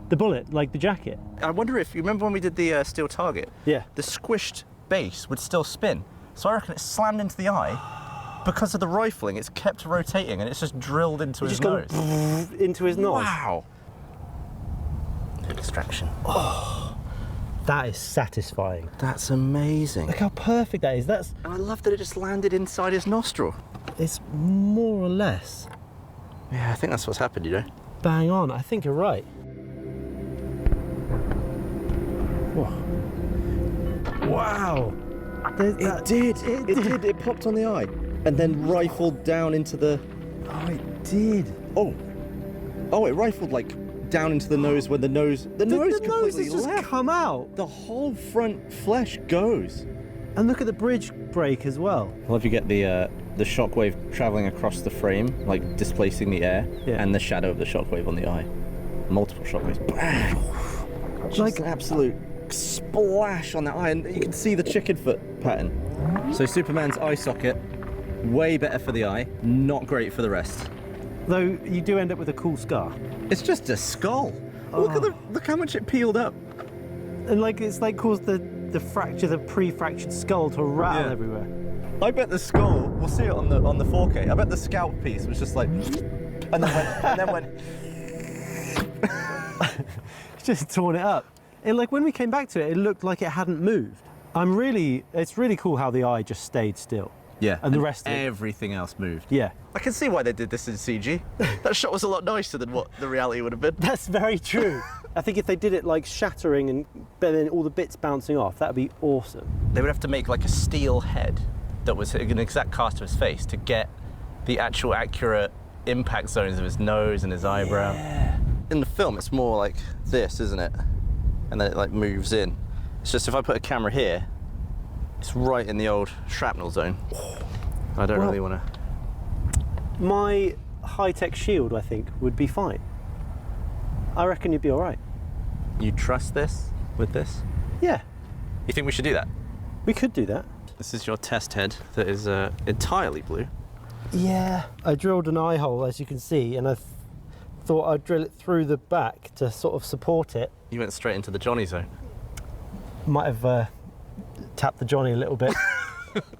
bullet, like the jacket. I wonder if you remember when we did the steel target. Yeah. The squished base would still spin. So I reckon it slammed into the eye. Because of the rifling, it's kept rotating and it's just drilled into his nose. Into his nose. Wow. Extraction. Oh, that is satisfying. That's amazing. Look how perfect that is. And I love that it just landed inside his nostril. It's more or less. Yeah, I think that's what's happened, you know. Bang on. I think you're right. Whoa. Wow. It did. It popped on the eye. And then rifled down into the... Oh, it did. Oh, it rifled like down into the nose when the nose has completely just left. come out. The whole front flesh goes. And look at the bridge break as well. I love you get the shockwave traveling across the frame, like displacing the air, and the shadow of the shockwave on the eye. Multiple shockwaves. Bang! Just like an absolute splash on that eye, and you can see the chicken foot pattern. So Superman's eye socket, way better for the eye, not great for the rest. Though you do end up with a cool scar. It's just a skull. Oh. Look how much it peeled up. And like it's like caused the fracture, the pre-fractured skull to rattle everywhere. I bet the skull, we'll see it on the 4K. I bet the scalp piece was just like, and then went. It's just torn it up. And like when we came back to it, it looked like it hadn't moved. It's really cool how the eye just stayed still. Yeah, and the rest of everything else moved. Yeah. I can see why they did this in CG. That shot was a lot nicer than what the reality would have been. That's very true. I think if they did it like shattering and then all the bits bouncing off, that would be awesome. They would have to make like a steel head that was an exact cast of his face to get the actual accurate impact zones of his nose and his eyebrow. Yeah. In the film, it's more like this, isn't it? And then it like moves in. It's just if I put a camera here, it's right in the old shrapnel zone. I don't really want to... My high-tech shield, I think, would be fine. I reckon you'd be all right. You trust this with this? Yeah. You think we should do that? We could do that. This is your test head that is entirely blue. Yeah, I drilled an eye hole, as you can see, and I thought I'd drill it through the back to sort of support it. You went straight into the Johnny zone. Might have tapped the Johnny a little bit.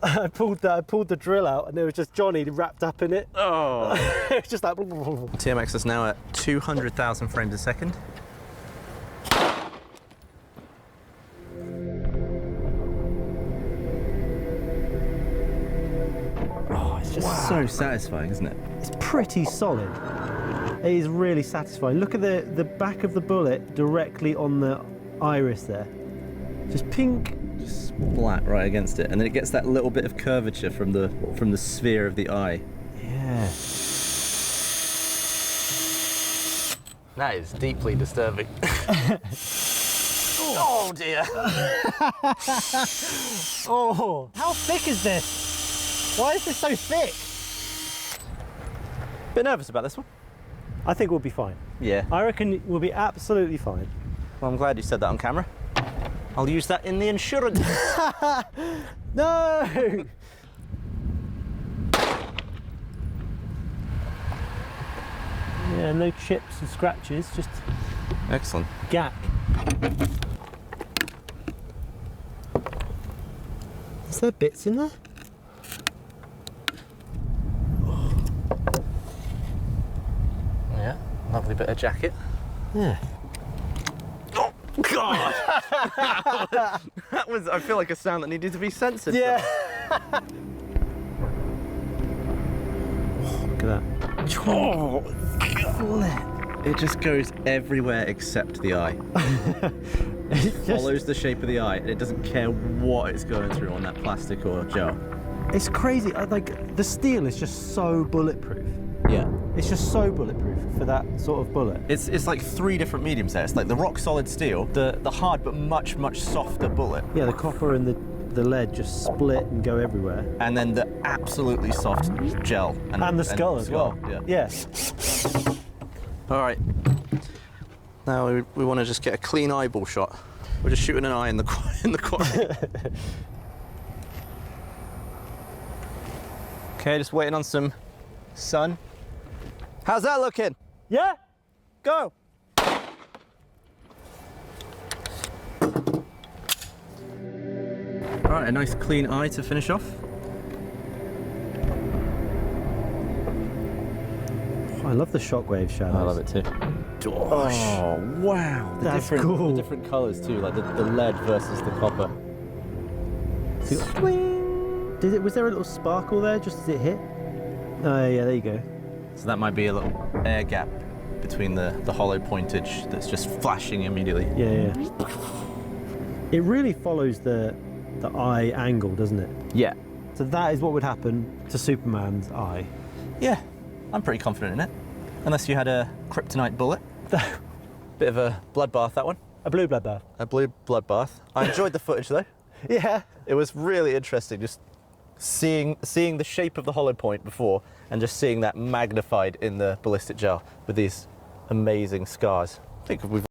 I pulled the drill out, and there was just Johnny wrapped up in it. Oh. It's just like... TMX is now at 200,000 frames a second. Oh, it's just so satisfying, isn't it? It's pretty solid. It is really satisfying. Look at the back of the bullet directly on the iris there. Just pink. Just splat right against it, and then it gets that little bit of curvature from the sphere of the eye. Yeah. That is deeply disturbing. Oh dear. Oh, how thick is this? Why is this so thick? Bit nervous about this one. I think we'll be fine. Yeah. I reckon we'll be absolutely fine. Well, I'm glad you said that on camera. I'll use that in the insurance. No! Yeah, no chips and scratches, just excellent. Gack. Is there bits in there? Yeah, lovely bit of jacket. Yeah. God! That was, I feel like a sound that needed to be censored. Yeah. Look at that. Oh, it just goes everywhere except the eye. It follows the shape of the eye, and it doesn't care what it's going through on that plastic or gel. It's crazy. Like, the steel is just so bulletproof. Yeah. It's just so bulletproof for that sort of bullet. It's like 3 different mediums there. It's like the rock solid steel, the hard but much softer bullet. Yeah, the copper and the lead just split and go everywhere. And then the absolutely soft gel. And the skull as well. Yeah. Yeah. All right. Now we want to just get a clean eyeball shot. We're just shooting an eye in the quarry. Okay, just waiting on some sun. How's that looking? Yeah. Go. All right, a nice clean eye to finish off. Oh, I love the shockwave shadows. I love it too. Gosh. Oh wow! That's cool. The different colours too, like the lead versus the copper. Was there a little sparkle there just as it hit? Oh yeah, there you go. So that might be a little air gap between the hollow pointage that's just flashing immediately. Yeah. It really follows the eye angle, doesn't it? Yeah. So that is what would happen to Superman's eye. Yeah, I'm pretty confident in it. Unless you had a kryptonite bullet. Bit of a bloodbath, that one. A blue bloodbath. A blue bloodbath. I enjoyed the footage though. Yeah. It was really interesting just seeing the shape of the hollow point before and just seeing that magnified in the ballistic gel with these amazing scars. I think we've...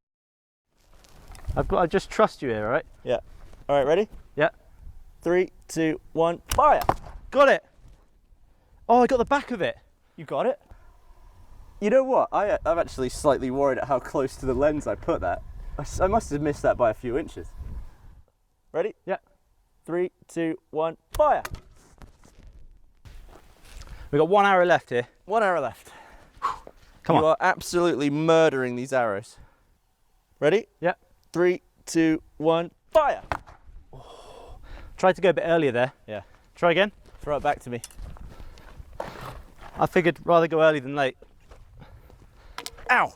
I just trust you here, right? Yeah. All right, ready? Yeah. 3, 2, 1, fire! Got it! Oh, I got the back of it. You got it? You know what? I'm actually slightly worried at how close to the lens I put that. I must have missed that by a few inches. Ready? Yeah. 3, 2, 1, fire! We've got 1 arrow left here. 1 arrow left. Come on. You are absolutely murdering these arrows. Ready? Yeah. 3, 2, 1, fire! Oh. Tried to go a bit earlier there. Yeah. Try again. Throw it back to me. I figured rather go early than late. Ow!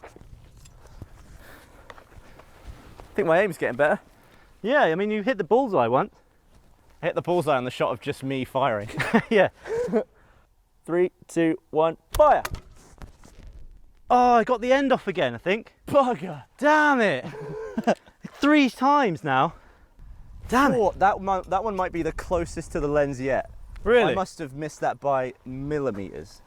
I think my aim's getting better. Yeah, I mean, you hit the bullseye once. I hit the bullseye on the shot of just me firing. Yeah. 3, 2, 1, fire! Oh, I got the end off again, I think. Bugger! Damn it! 3 times now. Damn it! That one might be the closest to the lens yet. Really? I must have missed that by millimeters.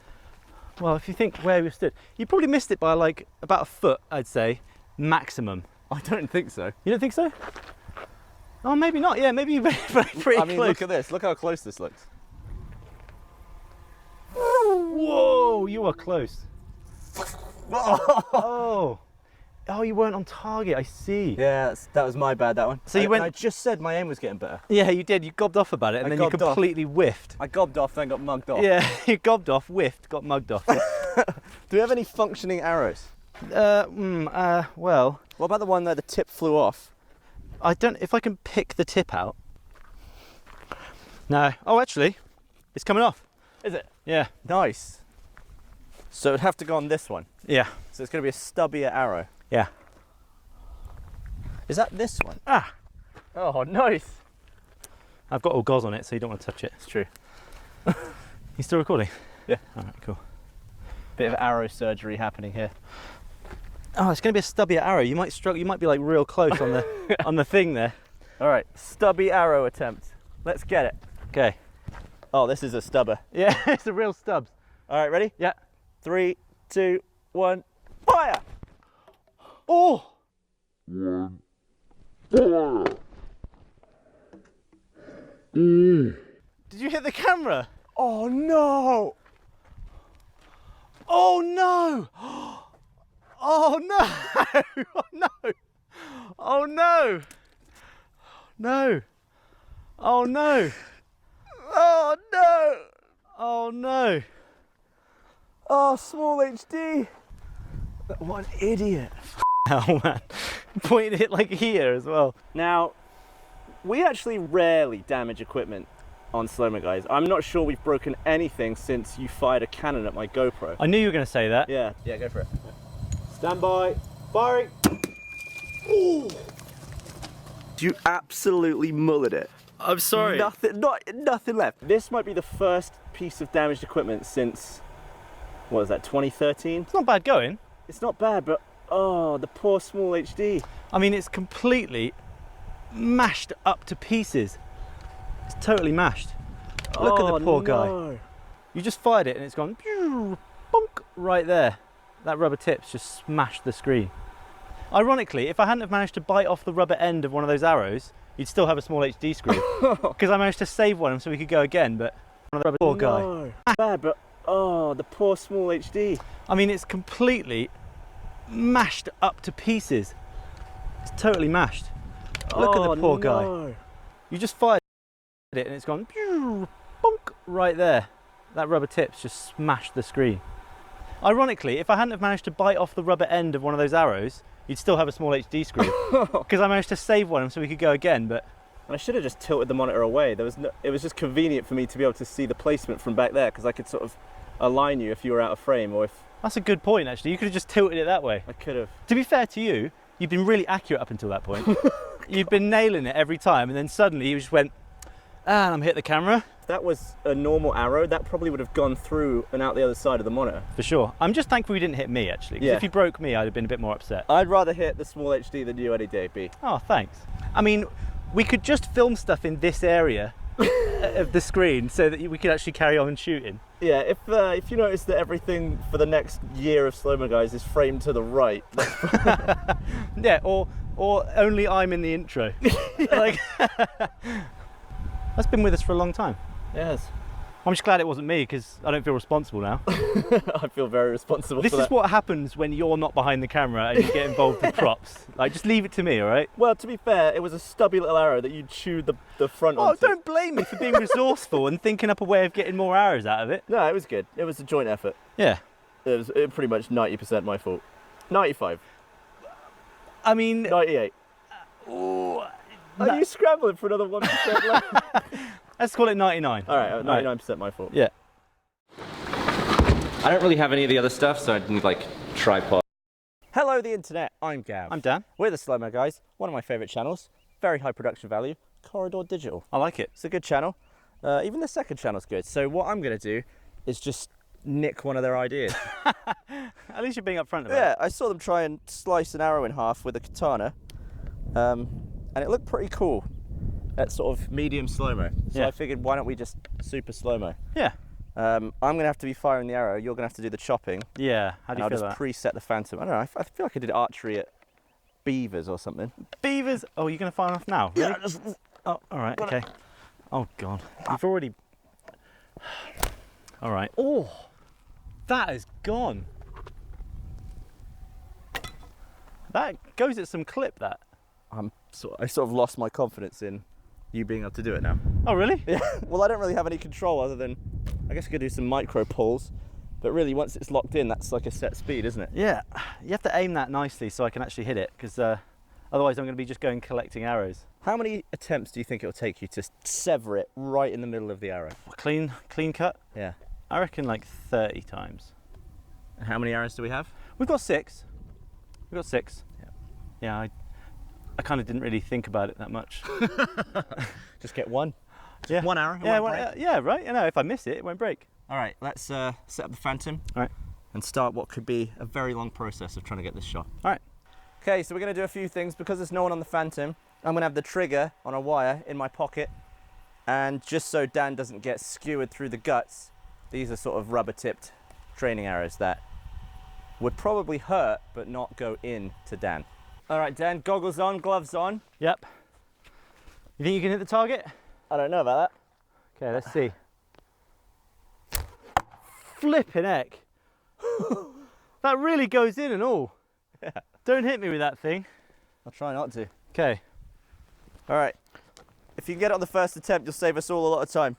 Well, if you think where we stood, you probably missed it by like about a foot, I'd say, maximum. I don't think so. You don't think so? Oh, maybe not. Yeah, maybe pretty I mean, close. look at this. Look how close this looks. Whoa, you are close. Oh. Oh, you weren't on target, I see. Yeah, that was my bad, that one. So you went... I just said my aim was getting better. Yeah, you did. You gobbed off about it, and then you completely whiffed. I gobbed off, then got mugged off. Yeah, you gobbed off, whiffed, got mugged off. Do we have any functioning arrows? Well... What about the one where the tip flew off? I don't... If I can pick the tip out... No. Oh, actually, it's coming off. Is it? Yeah. Nice. So it'd have to go on this one. Yeah. So it's going to be a stubbier arrow. Yeah. Is that this one? Ah. Oh, nice. I've got all gauze on it, so you don't want to touch it. It's true. You still recording? Yeah. All right, cool. Bit of arrow surgery happening here. Oh, it's going to be a stubbier arrow. You might struggle. You might be like real close on the on the thing there. All right, stubby arrow attempt. Let's get it. Okay. Oh, this is a stubber. Yeah, it's a real stubbs. All right, ready? Yeah. 3, 2, 1, fire! Oh! Fire! Did you hit the camera? Oh no! Oh no! Oh no! Oh no! Oh no! No! Oh no! Oh no! Oh no! Oh, small HD! What an idiot! Oh man, pointed it like here as well. Now, we actually rarely damage equipment on Slowmo Guys. I'm not sure we've broken anything since you fired a cannon at my GoPro. I knew you were going to say that. Yeah, go for it. Stand by, firing! Ooh! You absolutely mullered it. I'm sorry. Nothing left. This might be the first piece of damaged equipment since, what was that, 2013? It's not bad going. It's not bad, but oh, the poor small HD. I mean, it's completely mashed up to pieces. It's totally mashed. Look at the poor guy. You just fired it and it's gone pew, bonk, right there. That rubber tip's just smashed the screen. Ironically, if I hadn't have managed to bite off the rubber end of one of those arrows, you'd still have a small HD screen. Because I managed to save one so we could go again, but the poor guy. Bad, but oh, the poor small HD. I mean, it's completely mashed up to pieces. It's totally mashed. Look at the poor guy. You just fired it and it's gone pew, bonk, right there. That rubber tip's just smashed the screen. Ironically, if I hadn't have managed to bite off the rubber end of one of those arrows, you'd still have a small HD screen. Because I managed to save one so we could go again, but... And I should have just tilted the monitor away. It was just convenient for me to be able to see the placement from back there, because I could sort of align you if you were out of frame, or if... That's a good point, actually. You could have just tilted it that way. I could have. To be fair to you, you've been really accurate up until that point. You've been nailing it every time, and then suddenly you just went, and I'm hit the camera. If that was a normal arrow, that probably would have gone through and out the other side of the monitor. For sure. I'm just thankful you didn't hit me, actually. Because if you broke me, I'd have been a bit more upset. I'd rather hit the small HD than you any day, B. Oh, thanks. I mean, we could just film stuff in this area of the screen so that we could actually carry on shooting. Yeah, if you notice that everything for the next year of Slowmo Guys is framed to the right. Yeah, or only I'm in the intro. Like, that's been with us for a long time. Yes. I'm just glad it wasn't me, because I don't feel responsible now. I feel very responsible This is what happens when you're not behind the camera and you get involved with props. Like, just leave it to me, all right? Well, to be fair, it was a stubby little arrow that you chewed the front onto. Oh, don't blame me for being resourceful and thinking up a way of getting more arrows out of it. No, it was good. It was a joint effort. Yeah. It was pretty much 90% my fault. 95. I mean... 98. Are you scrambling for another 1% left? Let's call it 99. All right, 99% my fault. Yeah. I don't really have any of the other stuff, so I need like tripod. Hello, the internet. I'm Gav. I'm Dan. We're the Slowmo Guys. One of my favourite channels. Very high production value. Corridor Digital. I like it. It's a good channel. Even the second channel's good. So what I'm going to do is just nick one of their ideas. At least you're being upfront about it. Yeah, I saw them try and slice an arrow in half with a katana, and it looked pretty cool at sort of medium slow-mo. So I figured, why don't we just super slow-mo? Yeah. I'm going to have to be firing the arrow. You're going to have to do the chopping. Yeah, how do you feel I'll just preset the phantom. I don't know, I feel like I did archery at beavers or something. Beavers? Oh, you're going to fire off now? Really? Yeah, just... Oh, all right, okay. Oh, God. You've already... All right. Oh, That is gone. That goes at some clip, that. I sort of lost my confidence in you being able to do it now. Oh, really? Yeah. Well, I don't really have any control other than, I guess I could do some micro pulls, but really once it's locked in, that's like a set speed, isn't it? Yeah. You have to aim that nicely so I can actually hit it, because otherwise I'm going to be just going collecting arrows. How many attempts do you think it'll take you to sever it right in the middle of the arrow? Clean cut? Yeah. I reckon like 30 times. And how many arrows do we have? We've got 6. We've got 6. Yeah, I kind of didn't really think about it that much. Just get one. Yeah. One arrow. Yeah, right. You know, if I miss it, it won't break. All right, let's set up the Phantom. All right. And start what could be a very long process of trying to get this shot. All right. Okay, so we're going to do a few things. Because there's no one on the Phantom, I'm going to have the trigger on a wire in my pocket. And just so Dan doesn't get skewered through the guts, these are sort of rubber-tipped training arrows that would probably hurt, but not go in to Dan. All right, Dan, goggles on, gloves on. Yep. You think you can hit the target? I don't know about that. Okay, let's see. Flipping heck. That really goes in and all. Yeah. Don't hit me with that thing. I'll try not to. Okay. All right. If you can get it on the first attempt, you'll save us all a lot of time.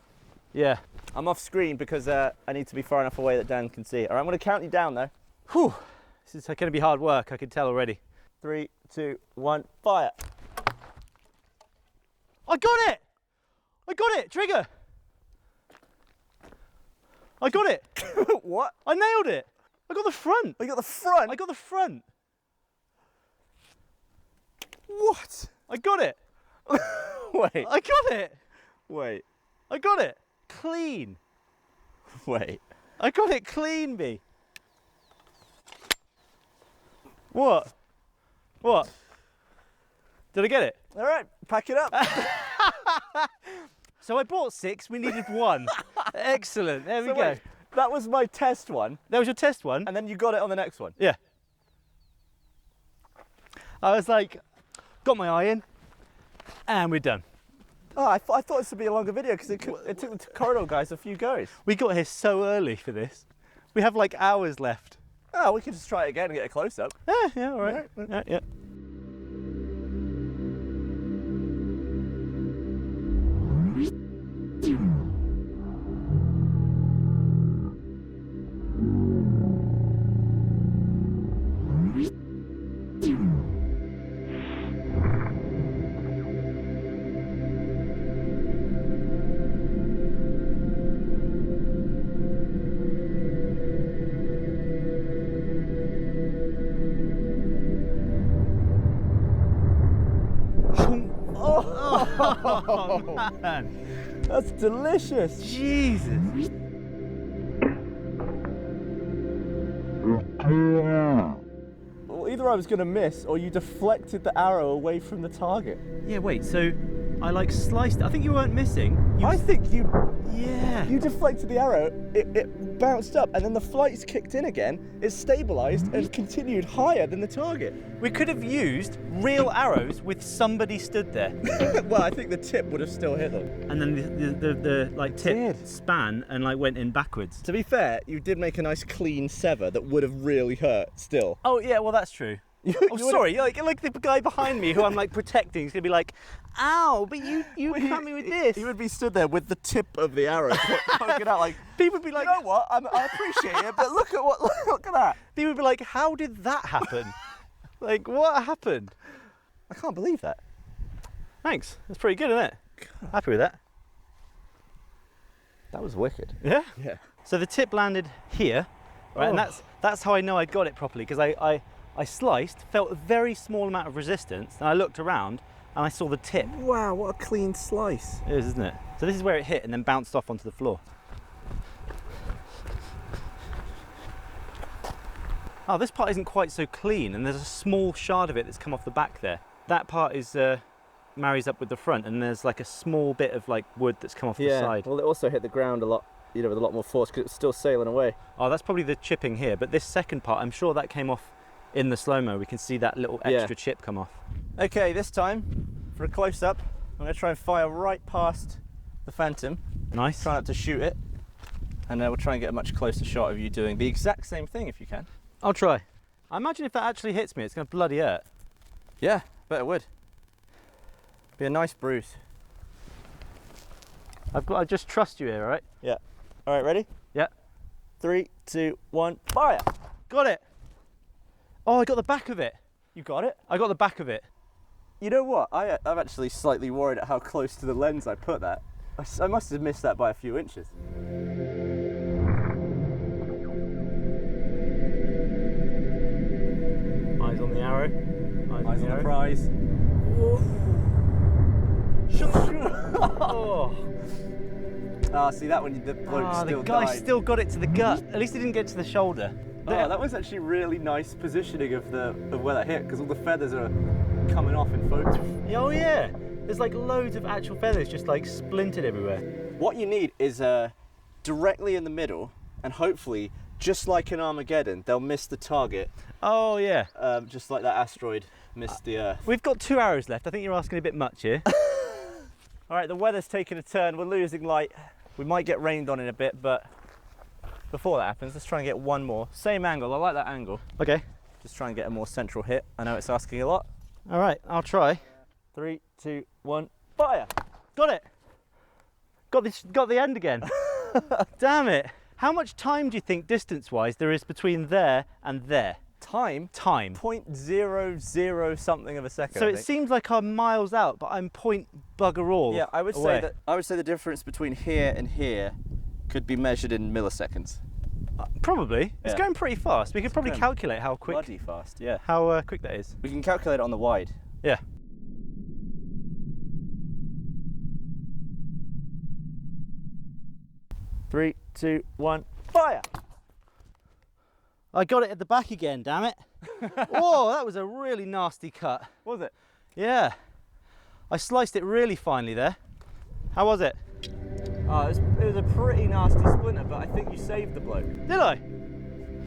Yeah. I'm off screen because I need to be far enough away that Dan can see it. All right, I'm going to count you down though. Whew. This is going to be hard work, I can tell already. 3, 2, 1, fire. I got it! I got it! Trigger! I got it! What? I nailed it! I got the front! Oh, you got the front? I got the front! What? I got it! Wait. I got it! Wait. I got it! Clean! Wait. I got it clean, B. What? What? Did I get it? All right, pack it up. So I bought 6, we needed 1. Excellent, there we go. Wait, that was my test one. That was your test one? And then you got it on the next one? Yeah. I was like, got my eye in, and we're done. Oh, I thought this would be a longer video because it took the corridor guys a few goes. We got here so early for this. We have like hours left. Oh, we could just try it again and get a close-up. Yeah, all right. Yeah. Oh man, that's delicious. Jesus. Well, either I was going to miss or you deflected the arrow away from the target. Yeah, wait, so I like sliced it. I think you weren't missing. I think you... Yeah. You deflected the arrow, it bounced up, and then the flights kicked in again, it stabilised and continued higher than the target. We could have used real arrows with somebody stood there. Well, I think the tip would have still hit them. And then the like tip span and like went in backwards. To be fair, you did make a nice clean sever that would have really hurt still. Oh yeah, well that's true. Sorry, like the guy behind me who I'm like protecting is gonna be like, ow, but you cut me with this. He would be stood there with the tip of the arrow poking out like, people would be like, you know what, I appreciate it, but look at that. People would be like, how did that happen? Like, what happened? I can't believe that. Thanks, that's pretty good, isn't it? Happy with that. That was wicked. Yeah? Yeah. So the tip landed here, right, and that's how I know I got it properly, because I sliced, felt a very small amount of resistance, and I looked around and I saw the tip. Wow, what a clean slice. It is, isn't it? So this is where it hit and then bounced off onto the floor. Oh, this part isn't quite so clean, and there's a small shard of it that's come off the back there. That part is marries up with the front, and there's like a small bit of like wood that's come off the side. Well, it also hit the ground a lot, with a lot more force because it's still sailing away. Oh, that's probably the chipping here, but this second part, I'm sure that came off in the slow-mo. We can see that little extra chip come off. Okay, this time, for a close-up, I'm going to try and fire right past the Phantom. Nice. Try not to shoot it. and we'll try and get a much closer shot of you doing the exact same thing if you can. I'll try. I imagine if that actually hits me, it's going to bloody hurt. Yeah, bet it would. Be a nice bruise. I just trust you here, all right? Yeah. All right, ready? Yeah. 3, 2, 1, fire! Got it. Oh, I got the back of it. You got it? I got the back of it. You know what? I'm actually slightly worried at how close to the lens I put that. I must have missed that by a few inches. Eyes on the arrow. Eyes on the prize. Oh. Ah, see that one, the bloke still the guy died. still got it to the gut. At least he didn't get to the shoulder. Oh, that was actually really nice positioning of where that hit, because all the feathers are coming off in photos. Oh yeah, there's like loads of actual feathers just like splintered everywhere. What you need is directly in the middle, and hopefully, just like in Armageddon, they'll miss the target. Oh yeah. Just like that asteroid missed the Earth. We've got 2 arrows left. I think you're asking a bit much here. All right, the weather's taking a turn. We're losing light. We might get rained on in a bit, but before that happens, let's try and get one more. Same angle, I like that angle. Okay. Just try and get a more central hit. I know it's asking a lot. All right, I'll try. 3, 2, 1, fire! Got it. Got the end again. Damn it. How much time do you think distance-wise there is between there and there? Time? Time. 0.00 something of a second. So it seems like I'm miles out, but I'm point bugger all. Yeah, I would away. say the difference between here and here could be measured in milliseconds. Probably. It's going pretty fast. We could probably calculate how quick. Bloody fast, yeah. How quick that is. We can calculate it on the wide. Yeah. Three, 2, 1, fire! I got it at the back again, damn it. Whoa, that was a really nasty cut. Was it? Yeah. I sliced it really finely there. How was it? Oh, it was a pretty nasty splinter, but I think you saved the bloke. Did I?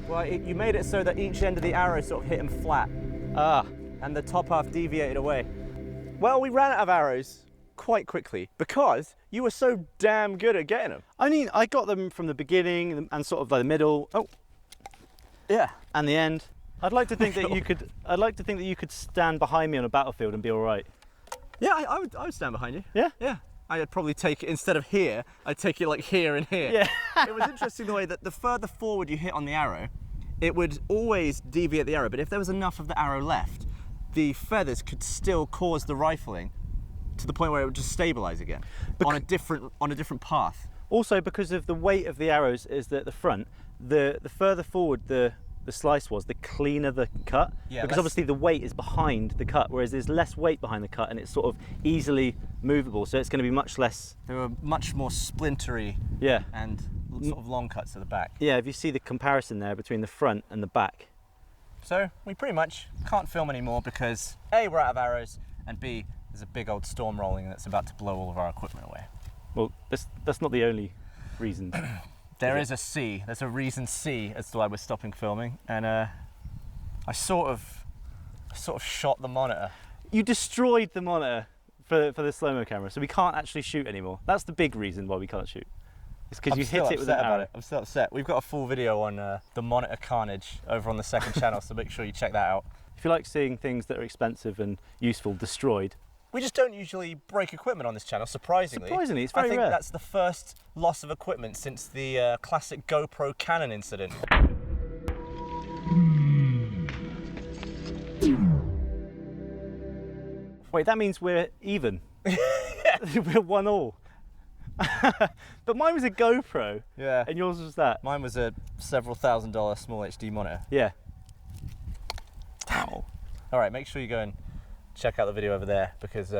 Well, you made it so that each end of the arrow sort of hit him flat. Ah. And the top half deviated away. Well, we ran out of arrows quite quickly because you were so damn good at getting them. I mean, I got them from the beginning and sort of by the middle. Oh. Yeah. And the end. I'd like to think that you could. I'd like to think that you could stand behind me on a battlefield and be all right. Yeah, I would stand behind you. Yeah. Yeah. I'd probably take it instead of here. I'd take it like here and here. Yeah. It was interesting the way that the further forward you hit on the arrow, it would always deviate the arrow. But if there was enough of the arrow left, the feathers could still cause the rifling to the point where it would just stabilize again on a different path. Also, because of the weight of the arrows is at the front, the further forward the slice was, the cleaner the cut. Yeah, because obviously the weight is behind the cut, whereas there's less weight behind the cut and it's sort of easily movable, so it's going to be much less. They were much more splintery. Yeah. And sort of long cuts at the back. Yeah, if you see the comparison there between the front and the back. So we pretty much can't film anymore because A, we're out of arrows, and B, there's a big old storm rolling that's about to blow all of our equipment away. Well, that's not the only reason. There is a C. There's a reason C as to why we're stopping filming, and I sort of shot the monitor. You destroyed the monitor for the slow-mo camera, so we can't actually shoot anymore. That's the big reason why we can't shoot. It's because you hit it with an arrow. I'm still upset. We've got a full video on the monitor carnage over on the second channel, so make sure you check that out. If you like seeing things that are expensive and useful destroyed. We just don't usually break equipment on this channel, surprisingly. Surprisingly, it's very rare. I think that's the first loss of equipment since the classic GoPro Canon incident. Wait, that means we're even. We're 1-1. But mine was a GoPro. Yeah. And yours was that? Mine was a several $1,000 small HD monitor. Yeah. Damn. All right, make sure you go and check out the video over there because